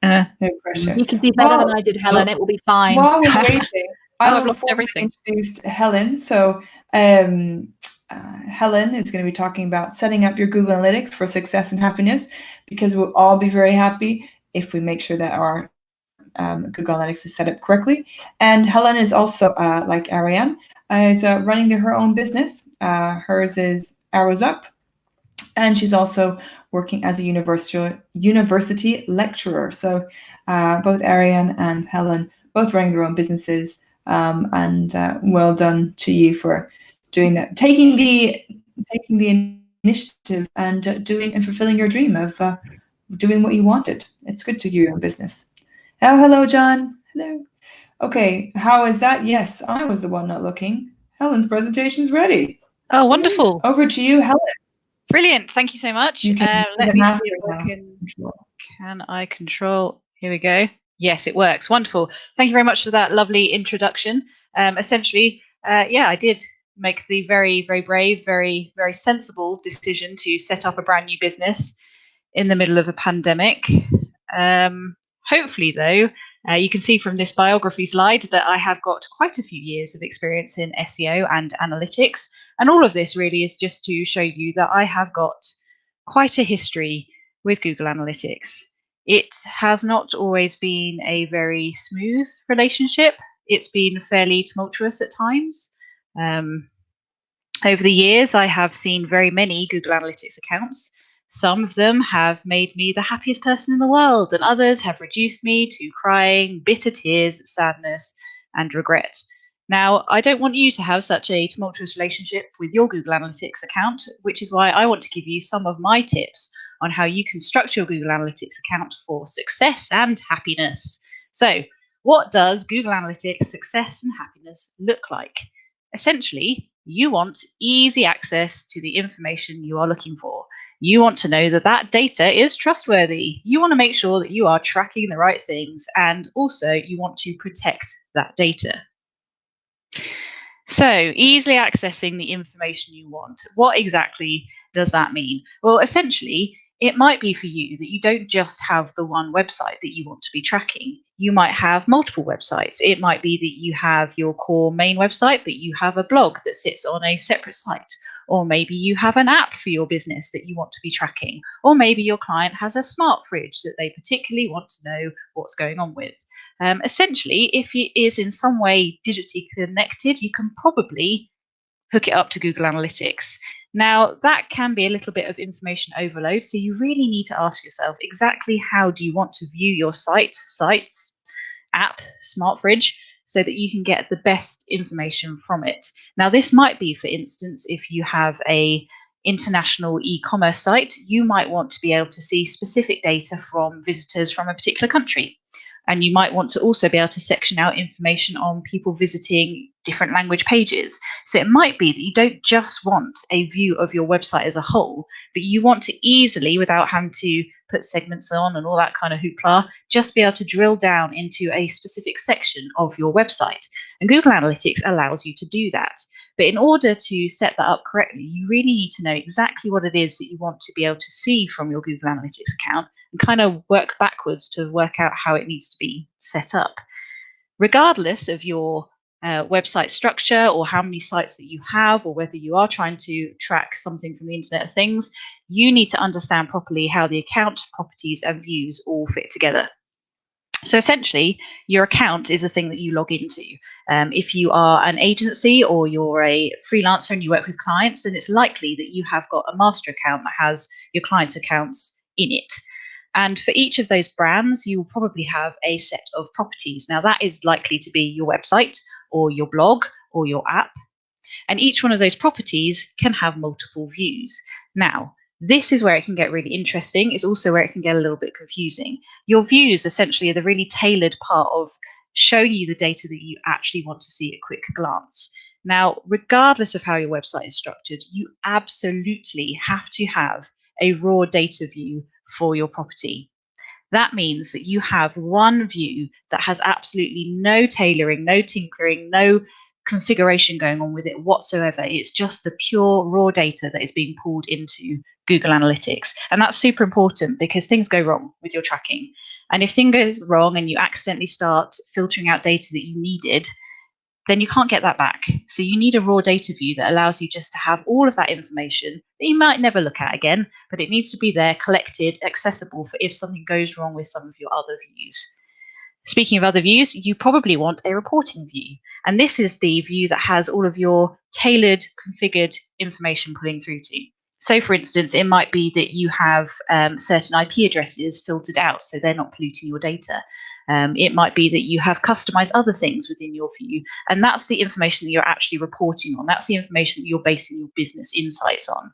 No pressure. You can do better than I did, Helen. It will be fine. While we're waiting, I will everything. introduce Helen. So. Helen is going to be talking about setting up your Google Analytics for success and happiness, because we'll all be very happy if we make sure that our Google Analytics is set up correctly. And Helen is also, like Arianne, is running her own business. Hers is Arrows Up, and she's also working as a university lecturer. So both Arianne and Helen both running their own businesses, and well done to you for doing that, taking the initiative and doing and fulfilling your dream of doing what you wanted. It's good to do your own business. Oh, hello, John. Hello. Okay, how is that? Yes, I was the one not looking. Helen's presentation is ready. Oh, wonderful. Over to you, Helen. Brilliant. Thank you so much. You can Let me see if now. can I control. Here we go. Yes, it works. Wonderful. Thank you very much for that lovely introduction. Essentially, yeah, I did make the very, very brave, very, very sensible decision to set up a brand new business in the middle of a pandemic. Hopefully, though, you can see from this biography slide that I have got quite a few years of experience in SEO and analytics. And all of this really is just to show you that I have got quite a history with Google Analytics. It has not always been a very smooth relationship. It's been fairly tumultuous at times. Over the years, I have seen very many Google Analytics accounts. Some of them have made me the happiest person in the world, and others have reduced me to crying bitter tears of sadness and regret. Now, I don't want you to have such a tumultuous relationship with your Google Analytics account, which is why I want to give you some of my tips on how you can structure your Google Analytics account for success and happiness. So, what does Google Analytics success and happiness look like? Essentially, you want easy access to the information you are looking for. You want to know that that data is trustworthy. You want to make sure that you are tracking the right things, and also you want to protect that data. So, easily accessing the information you want. What exactly does that mean? Well, essentially, it might be for you that you don't just have the one website that you want to be tracking. You might have multiple websites. It might be that you have your core main website, but you have a blog that sits on a separate site. Or maybe you have an app for your business that you want to be tracking. Or maybe your client has a smart fridge that they particularly want to know what's going on with. Essentially, if it is in some way digitally connected, you can probably hook it up to Google Analytics. Now, that can be a little bit of information overload, so you really need to ask yourself exactly how do you want to view your sites, app, smart fridge, so that you can get the best information from it. Now, this might be, for instance, if you have a international e-commerce site, you might want to be able to see specific data from visitors from a particular country. And you might want to also be able to section out information on people visiting different language pages. So it might be that you don't just want a view of your website as a whole, but you want to easily, without having to put segments on and all that kind of hoopla, just be able to drill down into a specific section of your website. And Google Analytics allows you to do that. But in order to set that up correctly, you really need to know exactly what it is that you want to be able to see from your Google Analytics account and kind of work backwards to work out how it needs to be set up. Regardless of your website structure or how many sites that you have, or whether you are trying to track something from the Internet of Things, you need to understand properly how the account, properties, and views all fit together. So essentially, your account is a thing that you log into. If you are an agency or you're a freelancer and you work with clients, then it's likely that you have got a master account that has your clients' accounts in it. And for each of those brands, you will probably have a set of properties. Now, that is likely to be your website or your blog or your app. And each one of those properties can have multiple views. Now, this is where it can get really interesting. It's also where it can get a little bit confusing. Your views essentially are the really tailored part of showing you the data that you actually want to see at quick glance. Now, regardless of how your website is structured, you absolutely have to have a raw data view for your property. That means that you have one view that has absolutely no tailoring, no tinkering, no configuration going on with it whatsoever. It's just the pure raw data that is being pulled into Google Analytics. And that's super important because things go wrong with your tracking. And if things go wrong and you accidentally start filtering out data that you needed, then you can't get that back. So you need a raw data view that allows you just to have all of that information that you might never look at again, but it needs to be there, collected, accessible for if something goes wrong with some of your other views. Speaking of other views, you probably want a reporting view. And this is the view that has all of your tailored, configured information pulling through to. So, for instance, it might be that you have certain IP addresses filtered out, so they're not polluting your data. It might be that you have customized other things within your view, and that's the information that you're actually reporting on. That's the information that you're basing your business insights on.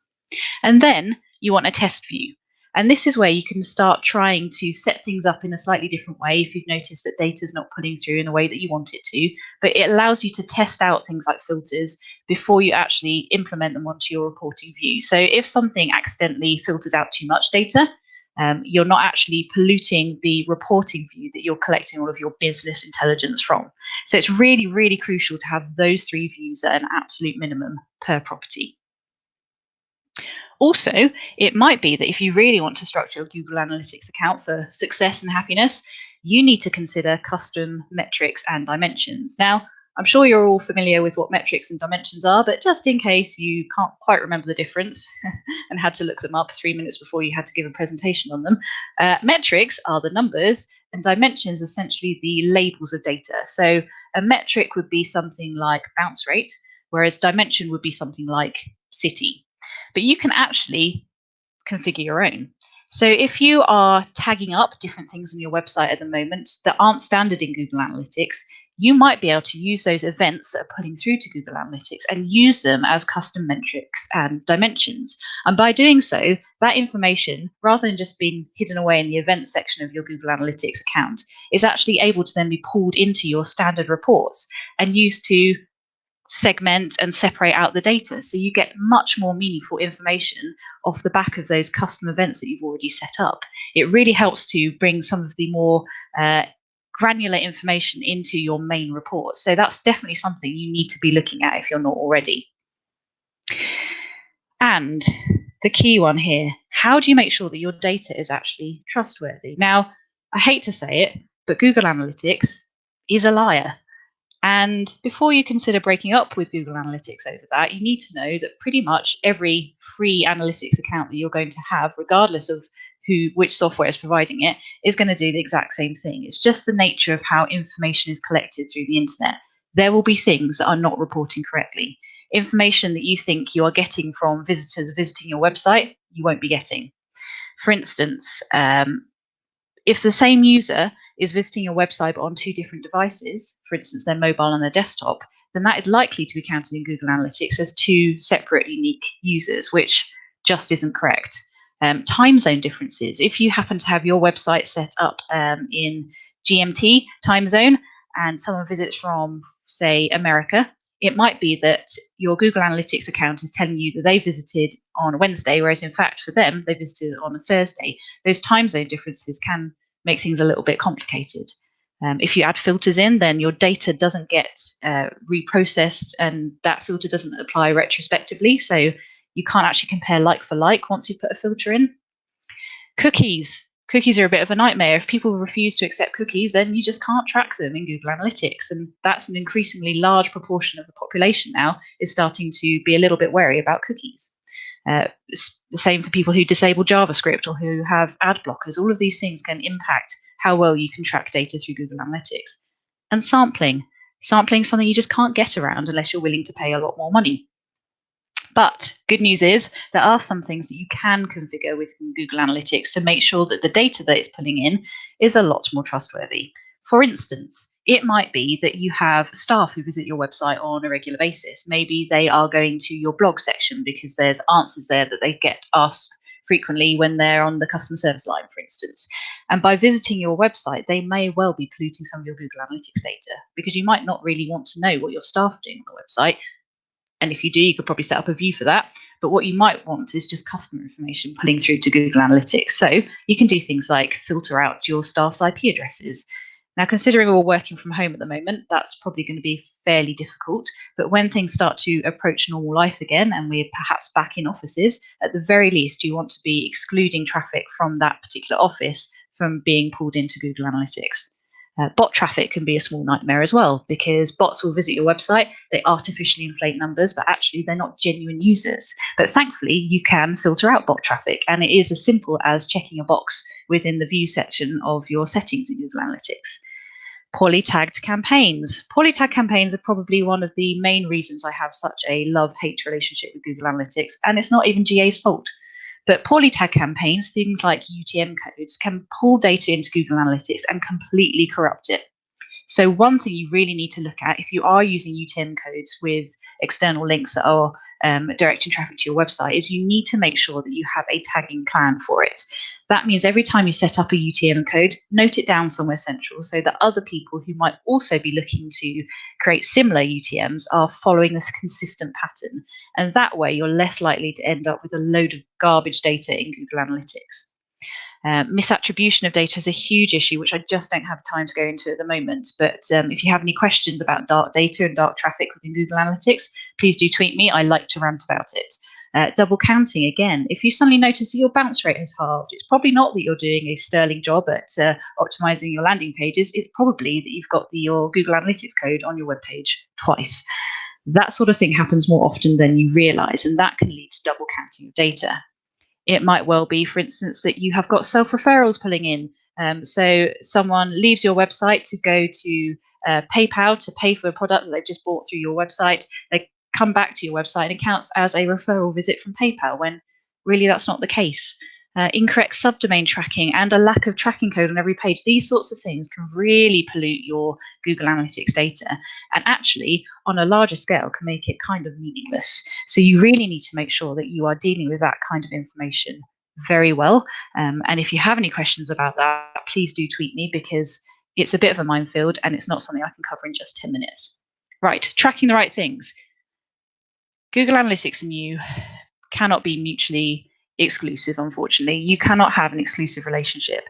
And then you want a test view. And this is where you can start trying to set things up in a slightly different way if you've noticed that data is not pulling through in the way that you want it to. But it allows you to test out things like filters before you actually implement them onto your reporting view. So if something accidentally filters out too much data, you're not actually polluting the reporting view that you're collecting all of your business intelligence from. So it's really, really crucial to have those 3 views at an absolute minimum per property. Also, it might be that if you really want to structure your Google Analytics account for success and happiness, you need to consider custom metrics and dimensions. Now, I'm sure you're all familiar with what metrics and dimensions are, but just in case you can't quite remember the difference and had to look them up 3 minutes before you had to give a presentation on them, metrics are the numbers and dimensions essentially the labels of data. So a metric would be something like bounce rate, whereas dimension would be something like city. But you can actually configure your own. So if you are tagging up different things on your website at the moment that aren't standard in Google Analytics, you might be able to use those events that are pulling through to Google Analytics and use them as custom metrics and dimensions. And by doing so, that information, rather than just being hidden away in the events section of your Google Analytics account, is actually able to then be pulled into your standard reports and used to segment and separate out the data. So you get much more meaningful information off the back of those custom events that you've already set up. It really helps to bring some of the more granular information into your main reports. So that's definitely something you need to be looking at if you're not already. And the key one here, how do you make sure that your data is actually trustworthy? Now, I hate to say it, but Google Analytics is a liar. And before you consider breaking up with Google Analytics over that, you need to know that pretty much every free analytics account that you're going to have, regardless of which software is providing it, is going to do the exact same thing. It's just the nature of how information is collected through the internet. There will be things that are not reporting correctly. Information that you think you are getting from visitors visiting your website, you won't be getting. For instance, if the same user is visiting your website but on 2 different devices, for instance, their mobile and their desktop, then that is likely to be counted in Google Analytics as 2 separate unique users, which just isn't correct. Time zone differences. If you happen to have your website set up in GMT time zone and someone visits from, say, America, it might be that your Google Analytics account is telling you that they visited on a Wednesday, whereas in fact for them, they visited on a Thursday. Those time zone differences can make things a little bit complicated. If you add filters in, then your data doesn't get reprocessed and that filter doesn't apply retrospectively. So you can't actually compare like for like once you put a filter in. Cookies. Cookies are a bit of a nightmare. If people refuse to accept cookies, then you just can't track them in Google Analytics. And that's an increasingly large proportion of the population now is starting to be a little bit wary about cookies. The same for people who disable JavaScript or who have ad blockers. All of these things can impact how well you can track data through Google Analytics. And sampling. Sampling is something you just can't get around unless you're willing to pay a lot more money. But good news is there are some things that you can configure with Google Analytics to make sure that the data that it's pulling in is a lot more trustworthy. For instance, it might be that you have staff who visit your website on a regular basis. Maybe they are going to your blog section because there's answers there that they get asked frequently when they're on the customer service line, for instance. And by visiting your website, they may well be polluting some of your Google Analytics data because you might not really want to know what your staff are doing on the website. And if you do, you could probably set up a view for that. But what you might want is just customer information pulling through to Google Analytics. So you can do things like filter out your staff's IP addresses. Now, considering we're all working from home at the moment, that's probably going to be fairly difficult. But when things start to approach normal life again, and we're perhaps back in offices, at the very least, you want to be excluding traffic from that particular office from being pulled into Google Analytics. Bot traffic can be a small nightmare as well, because bots will visit your website, they artificially inflate numbers, but actually they're not genuine users. But thankfully, you can filter out bot traffic, and it is as simple as checking a box within the view section of your settings in Google Analytics. Poorly tagged campaigns. Poorly tagged campaigns are probably one of the main reasons I have such a love-hate relationship with Google Analytics, and it's not even GA's fault. But poorly tagged campaigns, things like UTM codes, can pull data into Google Analytics and completely corrupt it. So one thing you really need to look at if you are using UTM codes with external links that are directing traffic to your website is you need to make sure that you have a tagging plan for it. That means every time you set up a UTM code, note it down somewhere central so that other people who might also be looking to create similar UTMs are following this consistent pattern. And that way, you're less likely to end up with a load of garbage data in Google Analytics. Misattribution of data is a huge issue, which I just don't have time to go into at the moment. But if you have any questions about dark data and dark traffic within Google Analytics, please do tweet me. I like to rant about it. Double counting, again, if you suddenly notice that your bounce rate has halved, it's probably not that you're doing a sterling job at optimizing your landing pages. It's probably that you've got your Google Analytics code on your web page twice. That sort of thing happens more often than you realize, and that can lead to double counting of data. It might well be, for instance, that you have got self-referrals pulling in. So someone leaves your website to go to PayPal to pay for a product that they've just bought through your website. They come back to your website and it counts as a referral visit from PayPal, when really that's not the case. Incorrect subdomain tracking and a lack of tracking code on every page. These sorts of things can really pollute your Google Analytics data, and actually on a larger scale can make it kind of meaningless. So you really need to make sure that you are dealing with that kind of information very well. And if you have any questions about that, please do tweet me, because it's a bit of a minefield and it's not something I can cover in just 10 minutes. Right, tracking the right things. Google Analytics and you cannot be mutually exclusive, unfortunately. You cannot have an exclusive relationship.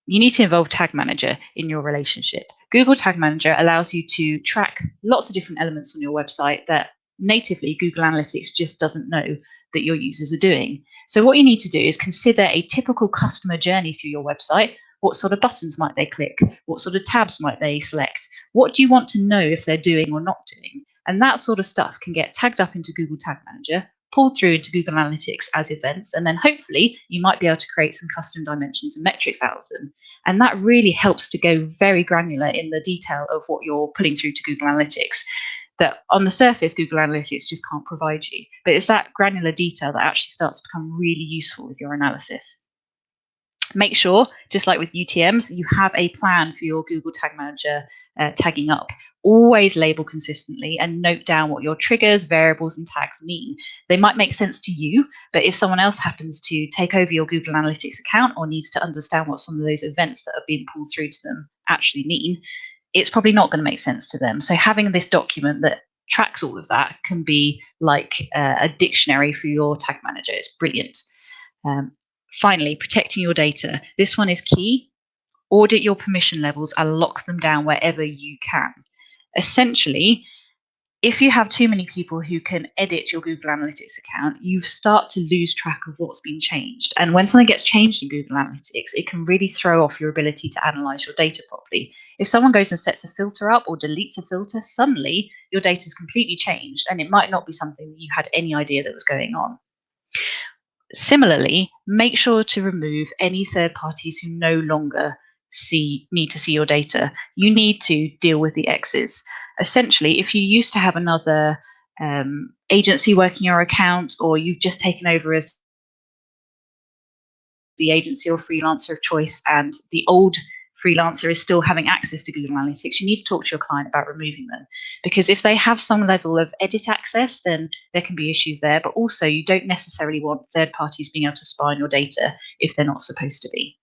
You need to involve Tag Manager in your relationship. Google Tag Manager allows you to track lots of different elements on your website that natively Google Analytics just doesn't know that your users are doing. So what you need to do is consider a typical customer journey through your website. What sort of buttons might they click? What sort of tabs might they select? What do you want to know if they're doing or not doing? And that sort of stuff can get tagged up into Google Tag Manager, pulled through into Google Analytics as events, and then hopefully you might be able to create some custom dimensions and metrics out of them. And that really helps to go very granular in the detail of what you're putting through to Google Analytics that on the surface, Google Analytics just can't provide you. But it's that granular detail that actually starts to become really useful with your analysis. Make sure, just like with UTMs, you have a plan for your Google Tag Manager tagging up. Always label consistently and note down what your triggers, variables, and tags mean. They might make sense to you, but if someone else happens to take over your Google Analytics account or needs to understand what some of those events that are being pulled through to them actually mean, it's probably not going to make sense to them. So having this document that tracks all of that can be like a dictionary for your tag manager. It's brilliant. Finally, protecting your data. This one is key. Audit your permission levels and lock them down wherever you can. Essentially, if you have too many people who can edit your Google Analytics account, you start to lose track of what's been changed. And when something gets changed in Google Analytics, it can really throw off your ability to analyze your data properly. If someone goes and sets a filter up or deletes a filter, suddenly your data is completely changed, and it might not be something that you had any idea that was going on. Similarly, make sure to remove any third parties who no longer need to see your data. You need to deal with the X's. Essentially, if you used to have another agency working your account, or you've just taken over as the agency or freelancer of choice and the old freelancer is still having access to Google Analytics, you need to talk to your client about removing them. Because if they have some level of edit access, then there can be issues there. But also, you don't necessarily want third parties being able to spy on your data if they're not supposed to be.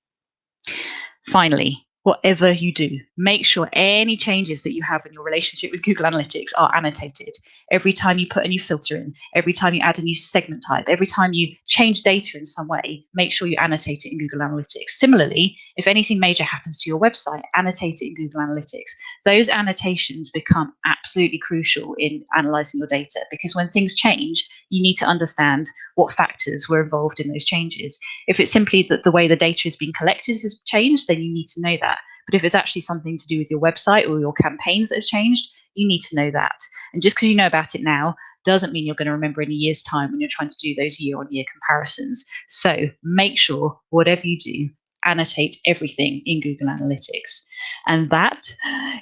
Finally, whatever you do, make sure any changes that you have in your relationship with Google Analytics are annotated. Every time you put a new filter in, every time you add a new segment type, every time you change data in some way, make sure you annotate it in Google Analytics. Similarly, if anything major happens to your website, annotate it in Google Analytics. Those annotations become absolutely crucial in analyzing your data, because when things change, you need to understand what factors were involved in those changes. If it's simply that the way the data is being collected has changed, then you need to know that. But if it's actually something to do with your website or your campaigns that have changed, you need to know that. And just because you know about it now doesn't mean you're going to remember in a year's time when you're trying to do those year-on-year comparisons. So make sure whatever you do, annotate everything in Google Analytics. And that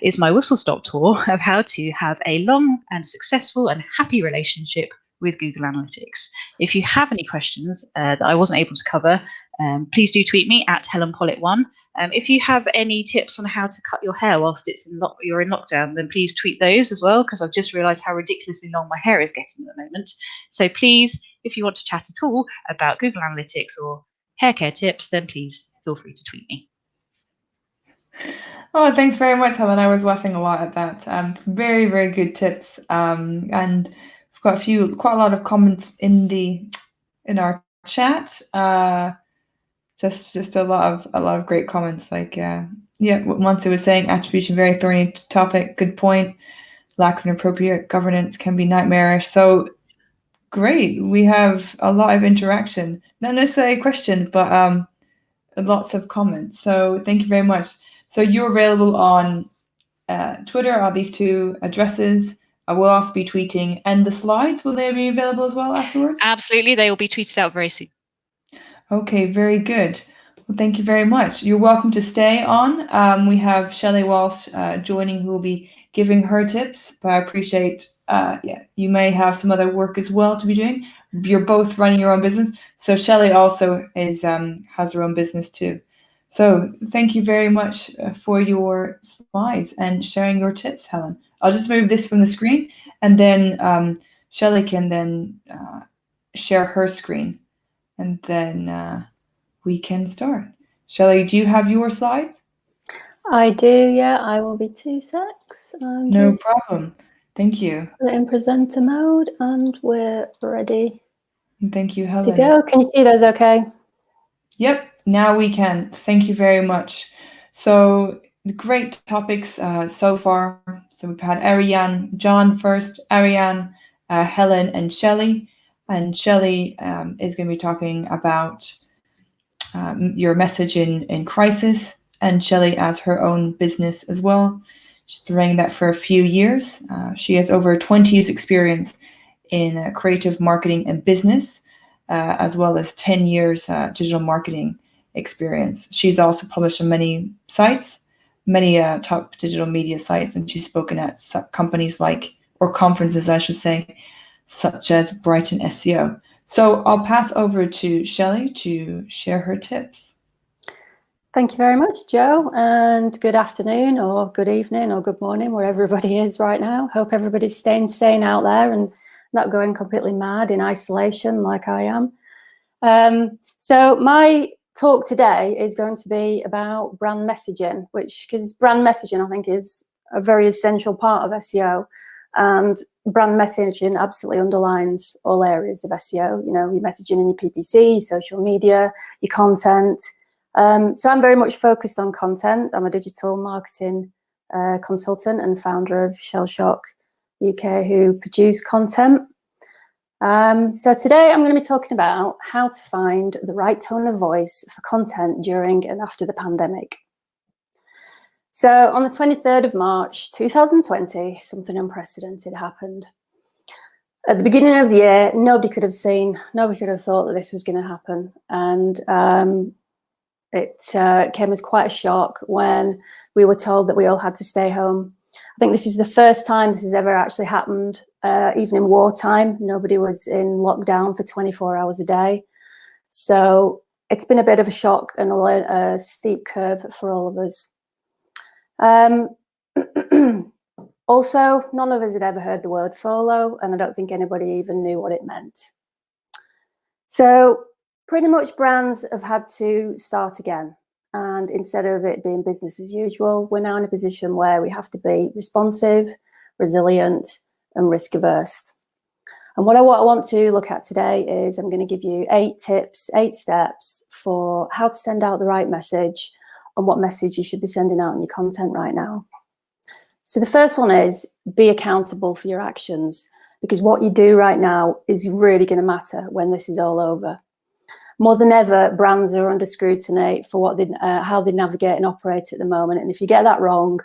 is my whistle-stop tour of how to have a long and successful and happy relationship with with Google Analytics. If you have any questions that I wasn't able to cover, please do tweet me at Helen Pollitt1. If you have any tips on how to cut your hair whilst you're in lockdown, then please tweet those as well, because I've just realised how ridiculously long my hair is getting at the moment. So please, if you want to chat at all about Google Analytics or hair care tips, then please feel free to tweet me. Oh, thanks very much, Helen. I was laughing a lot at that. Very, very good tips. And we've got quite a lot of comments in our chat. Just a lot of great comments. Like, once it was saying attribution, very thorny topic. Good point. Lack of appropriate governance can be nightmarish. So great. We have a lot of interaction. Not necessarily a question, but lots of comments. So thank you very much. So you're available on Twitter, are these two addresses. I will also be tweeting. And the slides, will they be available as well afterwards? Absolutely. They will be tweeted out very soon. Okay, very good. Well, thank you very much. You're welcome to stay on. We have Shelley Walsh joining, who will be giving her tips. But I appreciate, you may have some other work as well to be doing. You're both running your own business. So Shelley also has her own business too. So thank you very much for your slides and sharing your tips, Helen. I'll just move this from the screen, and then Shelley can then share her screen, and then we can start. Shelley, do you have your slides? I do, yeah. I will be 2 secs. No problem. Thank you. Put it in presenter mode, and we're ready. Thank you, Helen. To go. Can you see those okay? Yep, now we can. Thank you very much. So great topics so far. So we've had Arianne, John first, Arianne, Helen, and Shelley. And Shelley is going to be talking about your message in crisis. And Shelley has her own business as well. She's been running that for a few years. She has over 20 years experience in creative marketing and business, as well as 10 years digital marketing experience. She's also published on many sites, many top digital media sites, and she's spoken at companies or conferences, I should say, such as Brighton SEO. So I'll pass over to Shelley to share her tips. Thank you very much, Joe, and good afternoon or good evening or good morning, where everybody is right now. Hope everybody's staying sane out there and not going completely mad in isolation like I am. So my talk today is going to be about brand messaging, because brand messaging, I think, is a very essential part of SEO. And brand messaging absolutely underlines all areas of SEO. You know, your messaging in your PPC, your social media, your content. So I'm very much focused on content. I'm a digital marketing consultant and founder of Shellshock UK, who produce content. So today I'm going to be talking about how to find the right tone of voice for content during and after the pandemic. So on the 23rd of March 2020, something unprecedented happened. At the beginning of the year, nobody could have thought that this was going to happen. And it came as quite a shock when we were told that we all had to stay home. I think this is the first time this has ever actually happened, even in wartime. Nobody was in lockdown for 24 hours a day. So it's been a bit of a shock and a steep curve for all of us. Also, none of us had ever heard the word FOLO, and I don't think anybody even knew what it meant. So pretty much brands have had to start again. And instead of it being business as usual, we're now in a position where we have to be responsive, resilient, and risk averse. And what I want to look at today is I'm going to give you 8 tips, 8 steps for how to send out the right message and what message you should be sending out in your content right now. So the first one is be accountable for your actions, because what you do right now is really going to matter when this is all over. More than ever, brands are under scrutiny for how they navigate and operate at the moment. And if you get that wrong,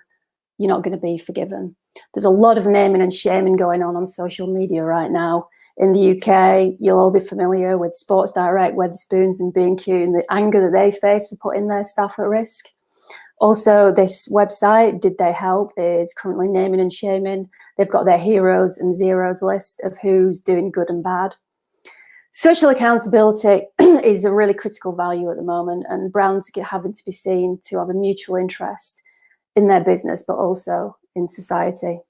you're not going to be forgiven. There's a lot of naming and shaming going on social media right now. In the UK, you'll all be familiar with Sports Direct, Wetherspoons and B&Q and the anger that they face for putting their staff at risk. Also, this website, Did They Help, is currently naming and shaming They've got their heroes and zeros list of who's doing good and bad. Social accountability is a really critical value at the moment, and brands are having to be seen to have a mutual interest in their business, but also in society.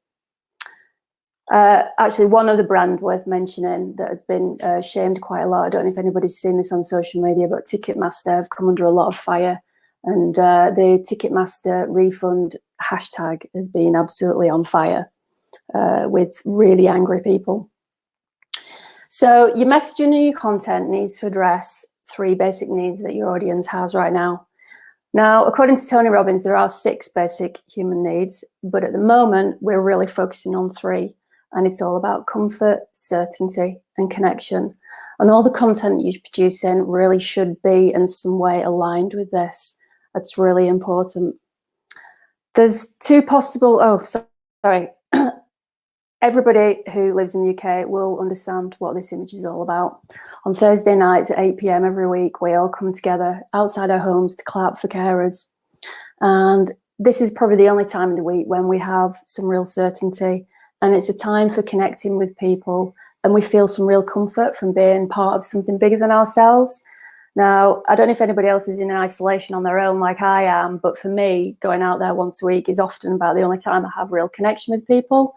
Actually, one other brand worth mentioning that has been shamed quite a lot, I don't know if anybody's seen this on social media, but Ticketmaster have come under a lot of fire, and the Ticketmaster refund hashtag has been absolutely on fire with really angry people. So your messaging and your content needs to address 3 basic needs that your audience has right now. Now, according to Tony Robbins, there are 6 basic human needs, but at the moment, we're really focusing on 3. And it's all about comfort, certainty, and connection. And all the content you're producing really should be in some way aligned with this. That's really important. There's 2 possible, everybody who lives in the UK will understand what this image is all about. On Thursday nights at 8 PM every week, we all come together outside our homes to clap for carers. And this is probably the only time in the week when we have some real certainty. And it's a time for connecting with people, and we feel some real comfort from being part of something bigger than ourselves. Now, I don't know if anybody else is in isolation on their own like I am, but for me, going out there once a week is often about the only time I have real connection with people.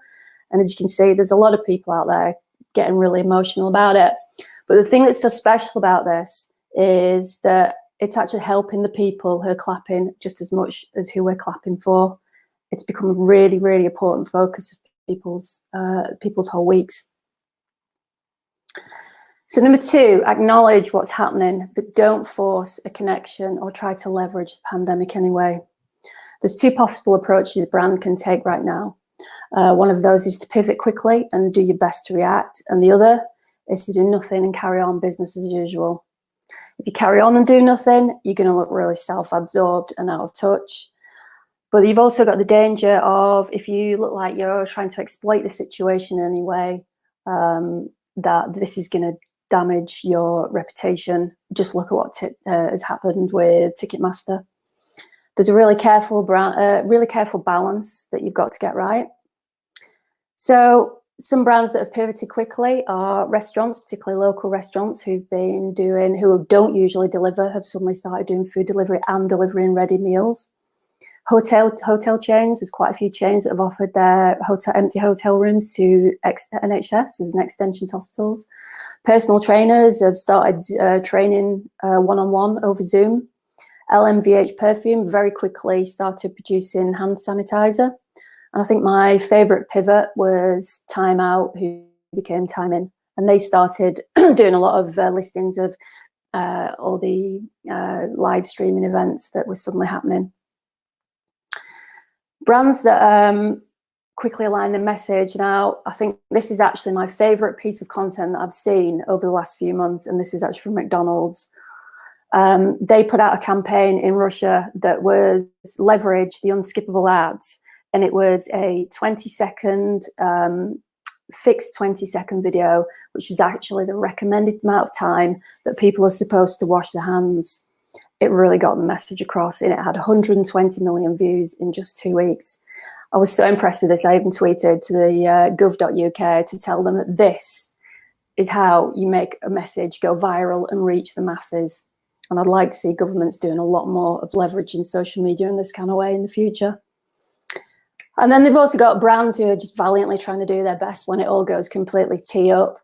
And as you can see, there's a lot of people out there getting really emotional about it. But the thing that's so special about this is that it's actually helping the people who are clapping just as much as who we're clapping for. It's become a really, really important focus of people's whole weeks. So number 2, acknowledge what's happening, but don't force a connection or try to leverage the pandemic anyway. There's 2 possible approaches a brand can take right now. One of those is to pivot quickly and do your best to react, and the other is to do nothing and carry on business as usual. If you carry on and do nothing, you're going to look really self-absorbed and out of touch. But you've also got the danger of, if you look like you're trying to exploit the situation in any way, that this is going to damage your reputation. Just look at what has happened with Ticketmaster. There's a really careful balance that you've got to get right. So some brands that have pivoted quickly are restaurants, particularly local restaurants who don't usually deliver, have suddenly started doing food delivery and delivering ready meals. Hotel chains, there's quite a few chains that have offered their empty hotel rooms to NHS as an extension to hospitals. Personal trainers have started training one-on-one over Zoom. LMVH Perfume very quickly started producing hand sanitizer. And I think my favourite pivot was Time Out, who became Time In. And they started doing a lot of listings of all the live streaming events that were suddenly happening. Brands that quickly align the message. Now, I think this is actually my favourite piece of content that I've seen over the last few months, and this is actually from McDonald's. They put out a campaign in Russia that was leverage the unskippable ads, and it was a 20-second, fixed 20-second video, which is actually the recommended amount of time that people are supposed to wash their hands. It really got the message across, and it had 120 million views in just 2 weeks. I was so impressed with this, I even tweeted to the gov.uk to tell them that this is how you make a message go viral and reach the masses. And I'd like to see governments doing a lot more of leveraging social media in this kind of way in the future. And then they've also got brands who are just valiantly trying to do their best when it all goes completely tee up.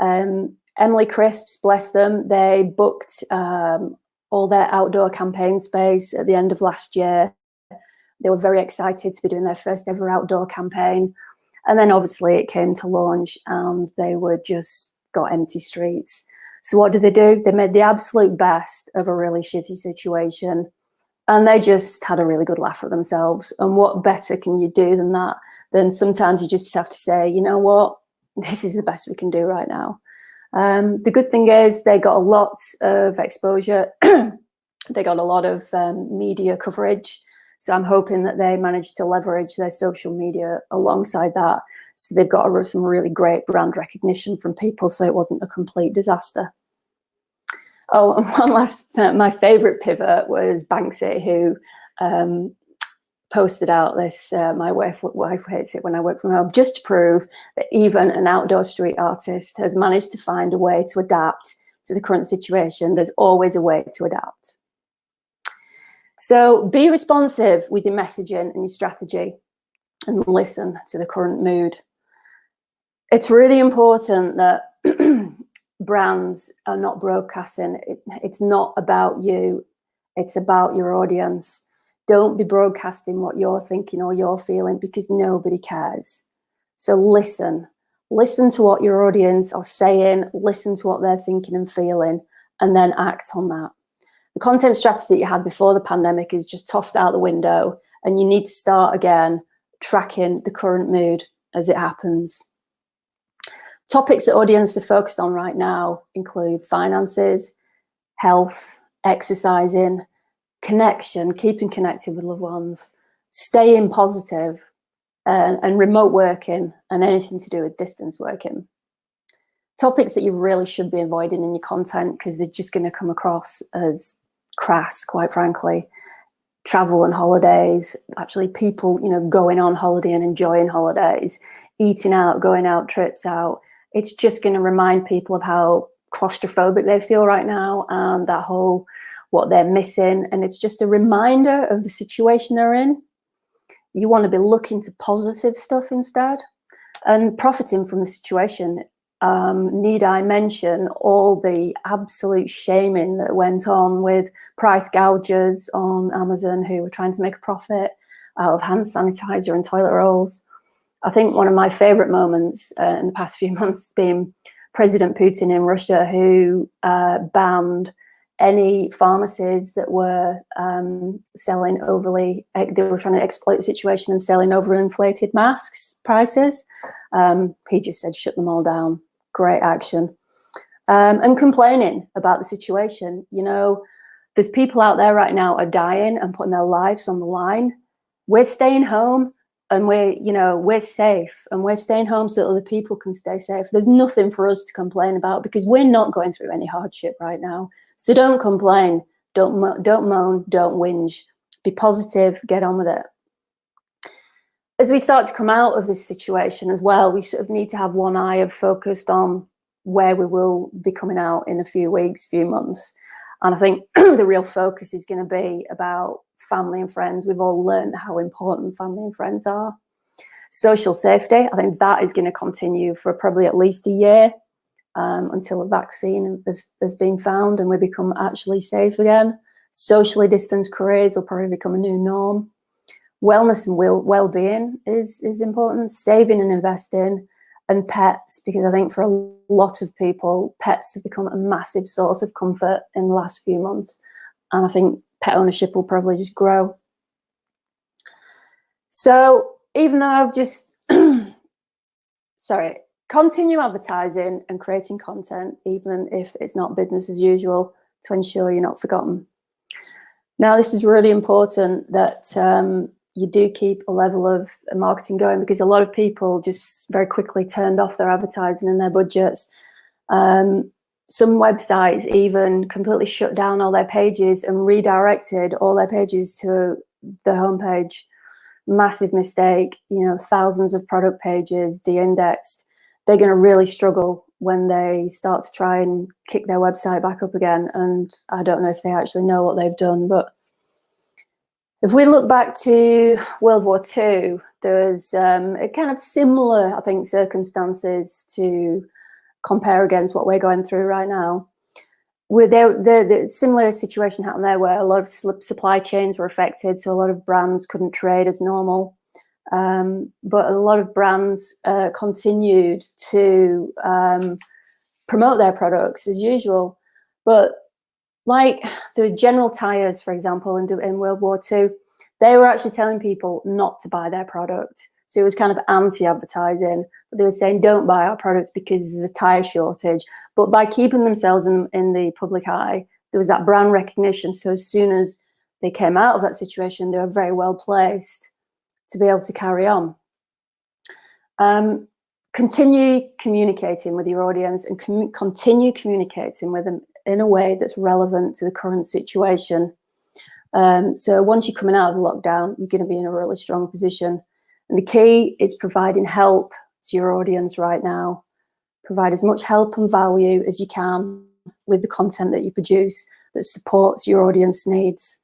Emily Crisps, bless them, they booked all their outdoor campaign space at the end of last year. They were very excited to be doing their first ever outdoor campaign. And then obviously it came to launch and they were just got empty streets. So what did? They made the absolute best of a really shitty situation. And they just had a really good laugh at themselves. And what better can you do than that? Then sometimes you just have to say, you know what, this is the best we can do right now. The good thing is they got a lot of exposure. They got a lot of media coverage. So I'm hoping that they managed to leverage their social media alongside that. So they've got some really great brand recognition from people, so it wasn't a complete disaster. Oh, and one last, my favorite pivot was Banksy, who posted out this, my wife hates it when I work from home, just to prove that even an outdoor street artist has managed to find a way to adapt to the current situation. There's always a way to adapt. So be responsive with your messaging and your strategy, and listen to the current mood. It's really important that brands are not broadcasting. It's not about you, it's about your audience. Don't be broadcasting what you're thinking or you're feeling, because nobody cares. So listen to what your audience are saying, listen to what they're thinking and feeling, and then act on that. The content strategy that you had before the pandemic is just tossed out the window, and you need to start again tracking the current mood as it happens. Topics that audience are focused on right now include finances, health, exercising, connection, keeping connected with loved ones, staying positive, and remote working, and anything to do with distance working. Topics that you really should be avoiding in your content, because they're just going to come across as crass, quite frankly. Travel and holidays, actually people, going on holiday and enjoying holidays, eating out, going out, trips out. It's just going to remind people of how claustrophobic they feel right now, and that whole what they're missing. And it's just a reminder of the situation they're in. You want to be looking to positive stuff instead and profiting from the situation. Need I mention all the absolute shaming that went on with price gougers on Amazon who were trying to make a profit out of hand sanitizer and toilet rolls? I think one of my favorite moments in the past few months has been President Putin in Russia, who banned any pharmacies that were selling overly, they were trying to exploit the situation and selling overinflated masks prices. He just said, shut them all down. Great action. And complaining about the situation. There's people out there right now are dying and putting their lives on the line. We're staying home and we're safe, and we're staying home so other people can stay safe. There's nothing for us to complain about, because we're not going through any hardship right now. So don't complain, don't moan, don't whinge. Be positive, get on with it. As we start to come out of this situation as well, we sort of need to have one eye focused on where we will be coming out in a few weeks, few months. And I think the real focus is going to be about family and friends. We've all learned how important family and friends are. Social safety, I think that is going to continue for probably at least a year, until a vaccine has been found and we become actually safe again. Socially distanced careers will probably become a new norm. Wellness and well-being is important. Saving and investing, and pets, because I think for a lot of people, pets have become a massive source of comfort in the last few months. And I think pet ownership will probably just grow. So even though I've just, continue advertising and creating content, even if it's not business as usual, to ensure you're not forgotten. Now, this is really important that you do keep a level of marketing going, because a lot of people just very quickly turned off their advertising and their budgets. Some websites even completely shut down all their pages and redirected all their pages to the homepage. Massive mistake. Thousands of product pages de-indexed. They're going to really struggle when they start to try and kick their website back up again. And I don't know if they actually know what they've done, but if we look back to World War II, there's a kind of similar, I think, circumstances to compare against what we're going through right now. The similar situation happened there, where a lot of supply chains were affected, so a lot of brands couldn't trade as normal. But a lot of brands continued to promote their products as usual. But like the General Tyres, for example, in World War II, they were actually telling people not to buy their product. So it was kind of anti-advertising. They were saying, don't buy our products because there's a tyre shortage. But by keeping themselves in the public eye, there was that brand recognition. So as soon as they came out of that situation, they were very well placed to be able to carry on. Continue communicating with your audience, and continue communicating with them in a way that's relevant to the current situation. So once you're coming out of the lockdown, you're going to be in a really strong position. And the key is providing help to your audience right now. Provide as much help and value as you can with the content that you produce that supports your audience needs.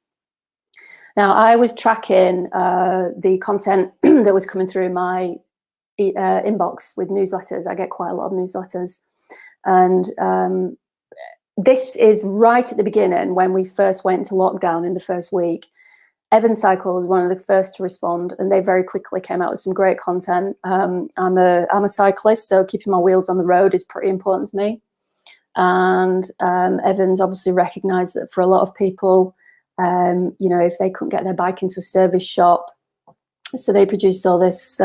Now, I was tracking the content that was coming through my inbox with newsletters. I get quite a lot of newsletters. And this is right at the beginning when we first went into lockdown in the first week. Evan Cycle was one of the first to respond, and they very quickly came out with some great content. I'm a cyclist, so keeping my wheels on the road is pretty important to me. And Evan's obviously recognised that for a lot of people, if they couldn't get their bike into a service shop, so they produced all this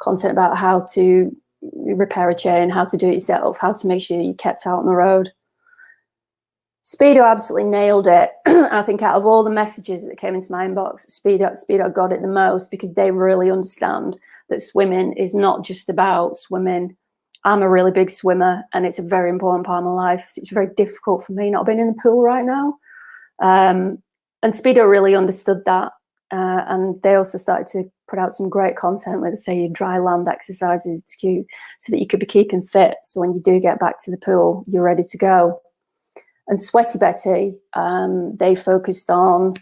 content about how to repair a chain, how to do it yourself, how to make sure you kept out on the road. Speedo absolutely nailed it. I think out of all the messages that came into my inbox, Speedo got it the most, because they really understand that swimming is not just about swimming. I'm a really big swimmer, and it's a very important part of my life. So it's very difficult for me not being in the pool right now. And Speedo really understood that. And they also started to put out some great content with, say, your dry land exercises so that you could be keeping fit. So when you do get back to the pool, you're ready to go. And Sweaty Betty, they focused on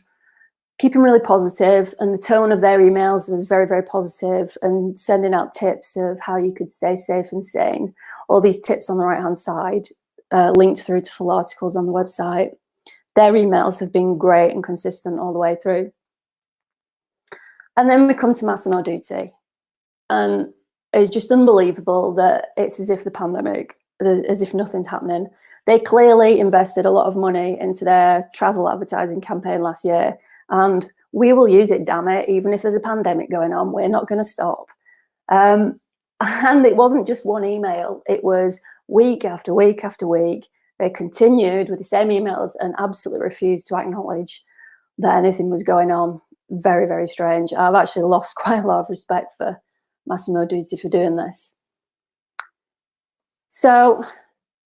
keeping really positive, and the tone of their emails was very, very positive, and sending out tips of how you could stay safe and sane. All these tips on the right-hand side, linked through to full articles on the website. Their emails have been great and consistent all the way through. And then we come to Massimo Dutti, and it's just unbelievable that it's as if the pandemic, as if nothing's happening. They clearly invested a lot of money into their travel advertising campaign last year, and we will use it, damn it, even if there's a pandemic going on. We're not going to stop. And it wasn't just one email. It was week after week after week. They continued with the same emails and absolutely refused to acknowledge that anything was going on. Very, very strange. I've actually lost quite a lot of respect for Massimo Dutti for doing this. So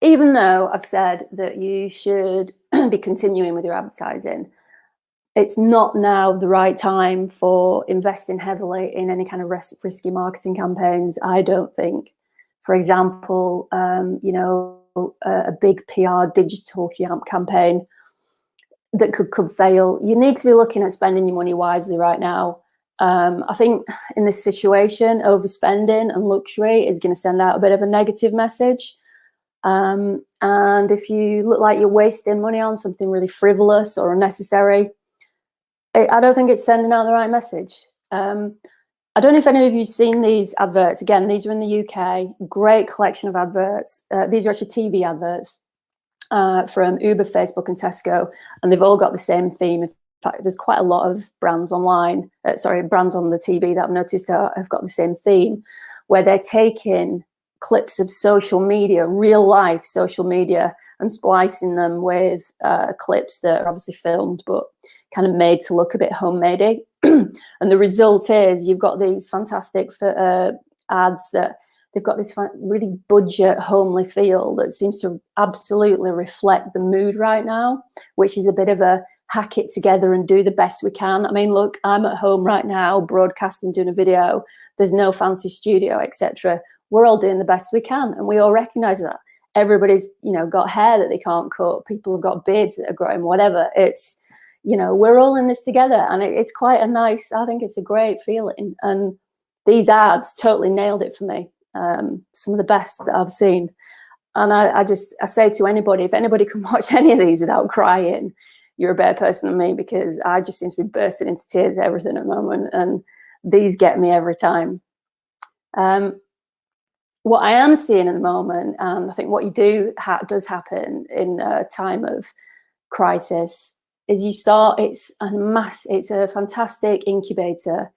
even though I've said that you should be continuing with your advertising, it's not now the right time for investing heavily in any kind of risky marketing campaigns, I don't think. For example, a big PR digital campaign that could fail. You need to be looking at spending your money wisely right now. I think in this situation, overspending and luxury is going to send out a bit of a negative message. And if you look like you're wasting money on something really frivolous or unnecessary, I don't think it's sending out the right message. I don't know if any of you've seen these adverts. Again, these are in the UK. Great collection of adverts. These are actually TV adverts from Uber, Facebook, and Tesco, and they've all got the same theme. In fact, there's quite a lot of brands online, brands on the TV that I've noticed have got the same theme, where they're taking clips of social media, real life social media, and splicing them with clips that are obviously filmed, but kind of made to look a bit homemade. And the result is you've got these fantastic ads that they've got this really budget, homely feel that seems to absolutely reflect the mood right now, which is a bit of a hack it together and do the best we can. I mean, look, I'm at home right now, broadcasting, doing a video. There's no fancy studio, etc. We're all doing the best we can, and we all recognise that. Everybody's, got hair that they can't cut. People have got beards that are growing, whatever. It's, we're all in this together, and it's quite a nice, I think it's a great feeling. And these ads totally nailed it for me. Some of the best that I've seen. And I say to anybody, if anybody can watch any of these without crying, you're a better person than me, because I just seem to be bursting into tears at everything at the moment, and these get me every time. What I am seeing at the moment, and I think what does happen in a time of crisis, is it's a fantastic incubator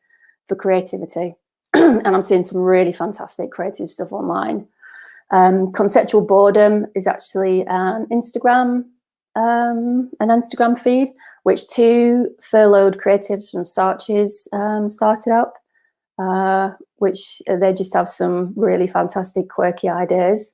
for creativity. And I'm seeing some really fantastic creative stuff online. Conceptual boredom is actually an Instagram feed, which 2 furloughed creatives from Sarches started up, which they just have some really fantastic, quirky ideas.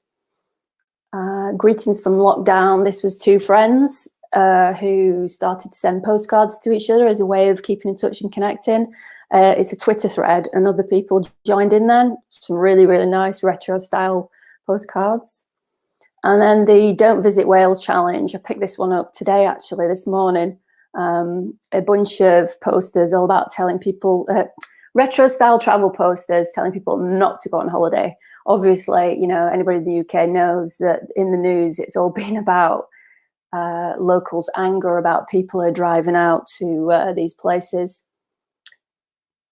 Greetings from lockdown. This was 2 friends who started to send postcards to each other as a way of keeping in touch and connecting. It's a Twitter thread, and other people joined in then. Some really, really nice retro style postcards. And then the Don't Visit Wales challenge. I picked this one up today, actually, this morning. A bunch of posters all about telling people, retro style travel posters telling people not to go on holiday. Obviously, you know, anybody in the UK knows that in the news it's all been about locals' anger about people who are driving out to these places.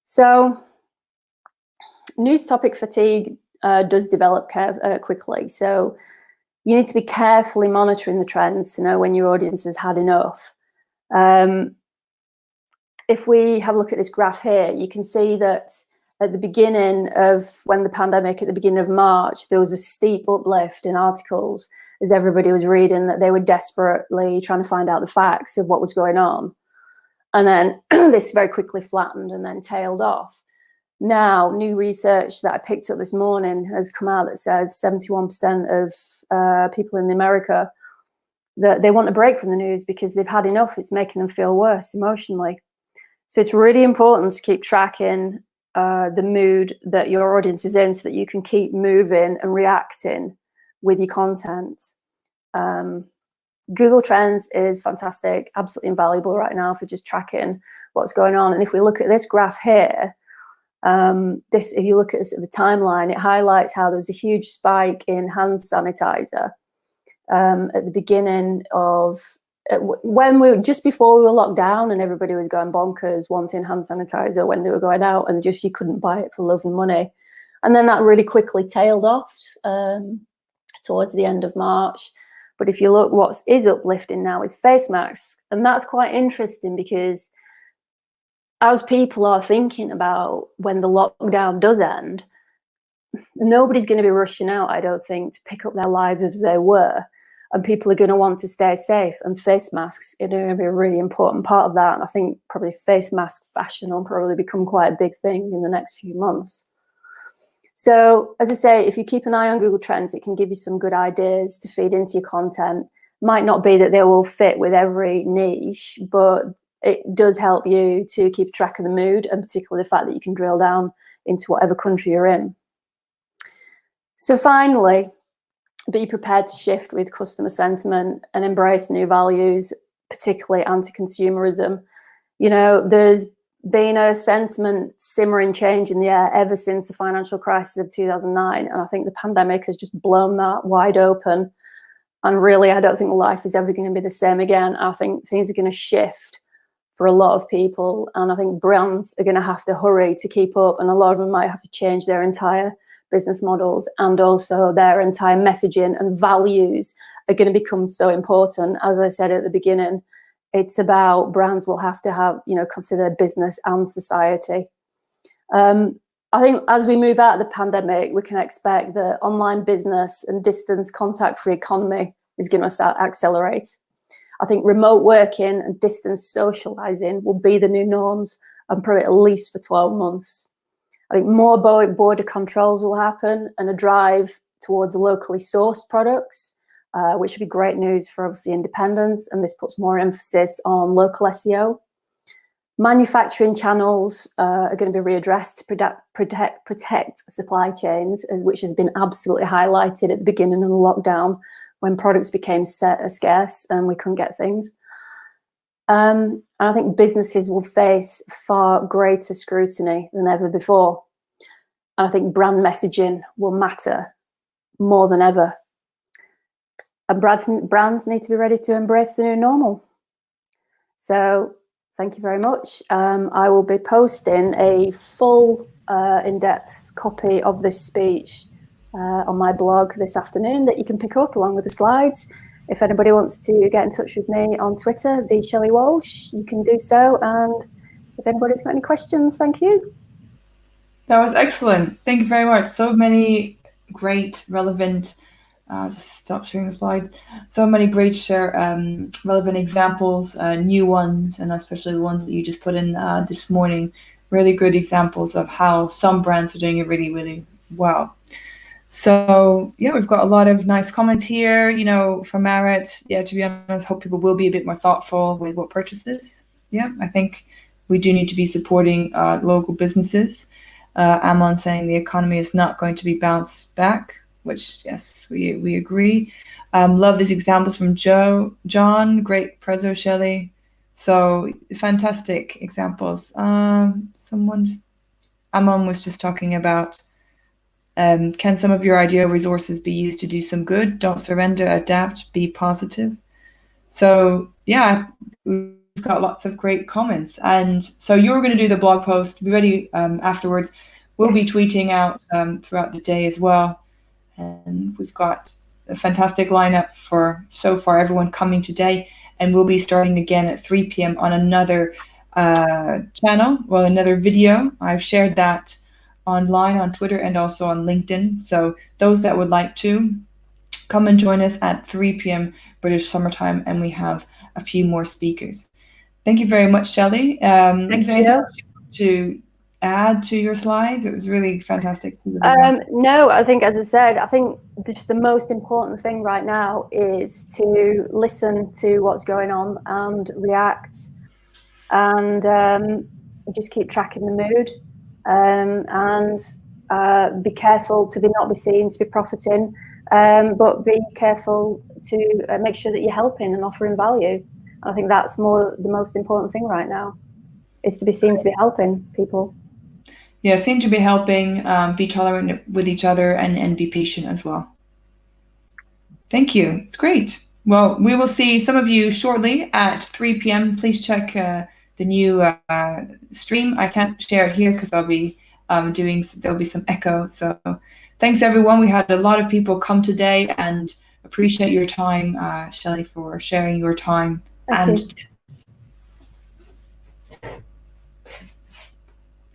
So news topic fatigue does develop quickly. So you need to be carefully monitoring the trends to know when your audience has had enough. If we have a look at this graph here, you can see that at the beginning of when the pandemic, at the beginning of March, there was a steep uplift in articles as everybody was reading that they were desperately trying to find out the facts of what was going on. And then this very quickly flattened and then tailed off. Now, new research that I picked up this morning has come out that says 71% of people in America that they want a break from the news because they've had enough. It's making them feel worse emotionally. So it's really important to keep tracking the mood that your audience is in so that you can keep moving and reacting with your content. Google Trends is fantastic, absolutely invaluable right now for just tracking what's going on. And if we look at this graph here, if you look at the timeline, it highlights how there's a huge spike in hand sanitizer at the beginning of just before we were locked down and everybody was going bonkers wanting hand sanitizer when they were going out, and just you couldn't buy it for love and money. And then that really quickly tailed off towards the end of March. But if you look, what is uplifting now is face masks, and that's quite interesting because as people are thinking about when the lockdown does end, nobody's going to be rushing out, I don't think, to pick up their lives as they were. And people are going to want to stay safe, and face masks are going to be a really important part of that. And I think probably face mask fashion will probably become quite a big thing in the next few months. So as I say, if you keep an eye on Google Trends, it can give you some good ideas to feed into your content. Might not be that they will fit with every niche, but it does help you to keep track of the mood, and particularly the fact that you can drill down into whatever country you're in. So finally, be prepared to shift with customer sentiment and embrace new values, particularly anti-consumerism. You know, there's been a sentiment simmering change in the air ever since the financial crisis of 2009. And I think the pandemic has just blown that wide open. And really, I don't think life is ever going to be the same again. I think things are going to shift for a lot of people. And I think brands are going to have to hurry to keep up. And a lot of them might have to change their entire business models, and also their entire messaging and values are going to become so important. As I said at the beginning, it's about brands will have to have, you know, consider business and society. I think as we move out of the pandemic, we can expect that online business and distance contact-free economy is going to start accelerate. I think remote working and distance socializing will be the new norms, and probably at least for 12 months. I think more border controls will happen, and a drive towards locally sourced products, which would be great news for obviously independents, and this puts more emphasis on local SEO. Manufacturing channels are going to be readdressed to protect supply chains, which has been absolutely highlighted at the beginning of the lockdown when products became scarce and we couldn't get things. And I think businesses will face far greater scrutiny than ever before. And I think brand messaging will matter more than ever. And brands need to be ready to embrace the new normal. So thank you very much. I will be posting a full in-depth copy of this speech on my blog this afternoon that you can pick up along with the slides. If anybody wants to get in touch with me on Twitter, the Shelley Walsh, you can do so. And if anybody's got any questions, thank you. That was excellent. Thank you very much. So many great, relevant, just stop sharing the slide. So many great relevant examples, new ones, and especially the ones that you just put in this morning. Really good examples of how some brands are doing it really, really well. So yeah, we've got a lot of nice comments here, you know, from Marit. Yeah, to be honest, hope people will be a bit more thoughtful with what purchases. Yeah, I think we do need to be supporting local businesses. Amon saying the economy is not going to be bounced back, which yes, we agree. Love these examples from John, great prezzo, Shelley. So fantastic examples. Amon was just talking about, can some of your idea resources be used to do some good? Don't surrender, adapt, be positive. So yeah, we've got lots of great comments. And so you're going to do the blog post, be ready afterwards. We'll be tweeting out throughout the day as well. And we've got a fantastic lineup for so far, everyone coming today. And we'll be starting again at 3 p.m. on another channel, well, another video. I've shared that online on Twitter and also on LinkedIn. So those that would like to come and join us at 3 p.m. British summertime, and we have a few more speakers. Thank you very much, Shelley. Is there anything else you want to add to your slides? It was really fantastic. No, I think, as I said, I think just the most important thing right now is to listen to what's going on and react, and just keep tracking the mood, and be careful to not be seen to be profiting, but be careful to make sure that you're helping and offering value. I think that's the most important thing right now, is to be seen to be helping people. Yeah, seem to be helping, be tolerant with each other, and be patient as well. Thank you. It's great. Well, we will see some of you shortly at 3 p.m. Please check the new stream. I can't share it here because there'll be some echo. So thanks, everyone. We had a lot of people come today, and appreciate your time, Shelley, for sharing your time and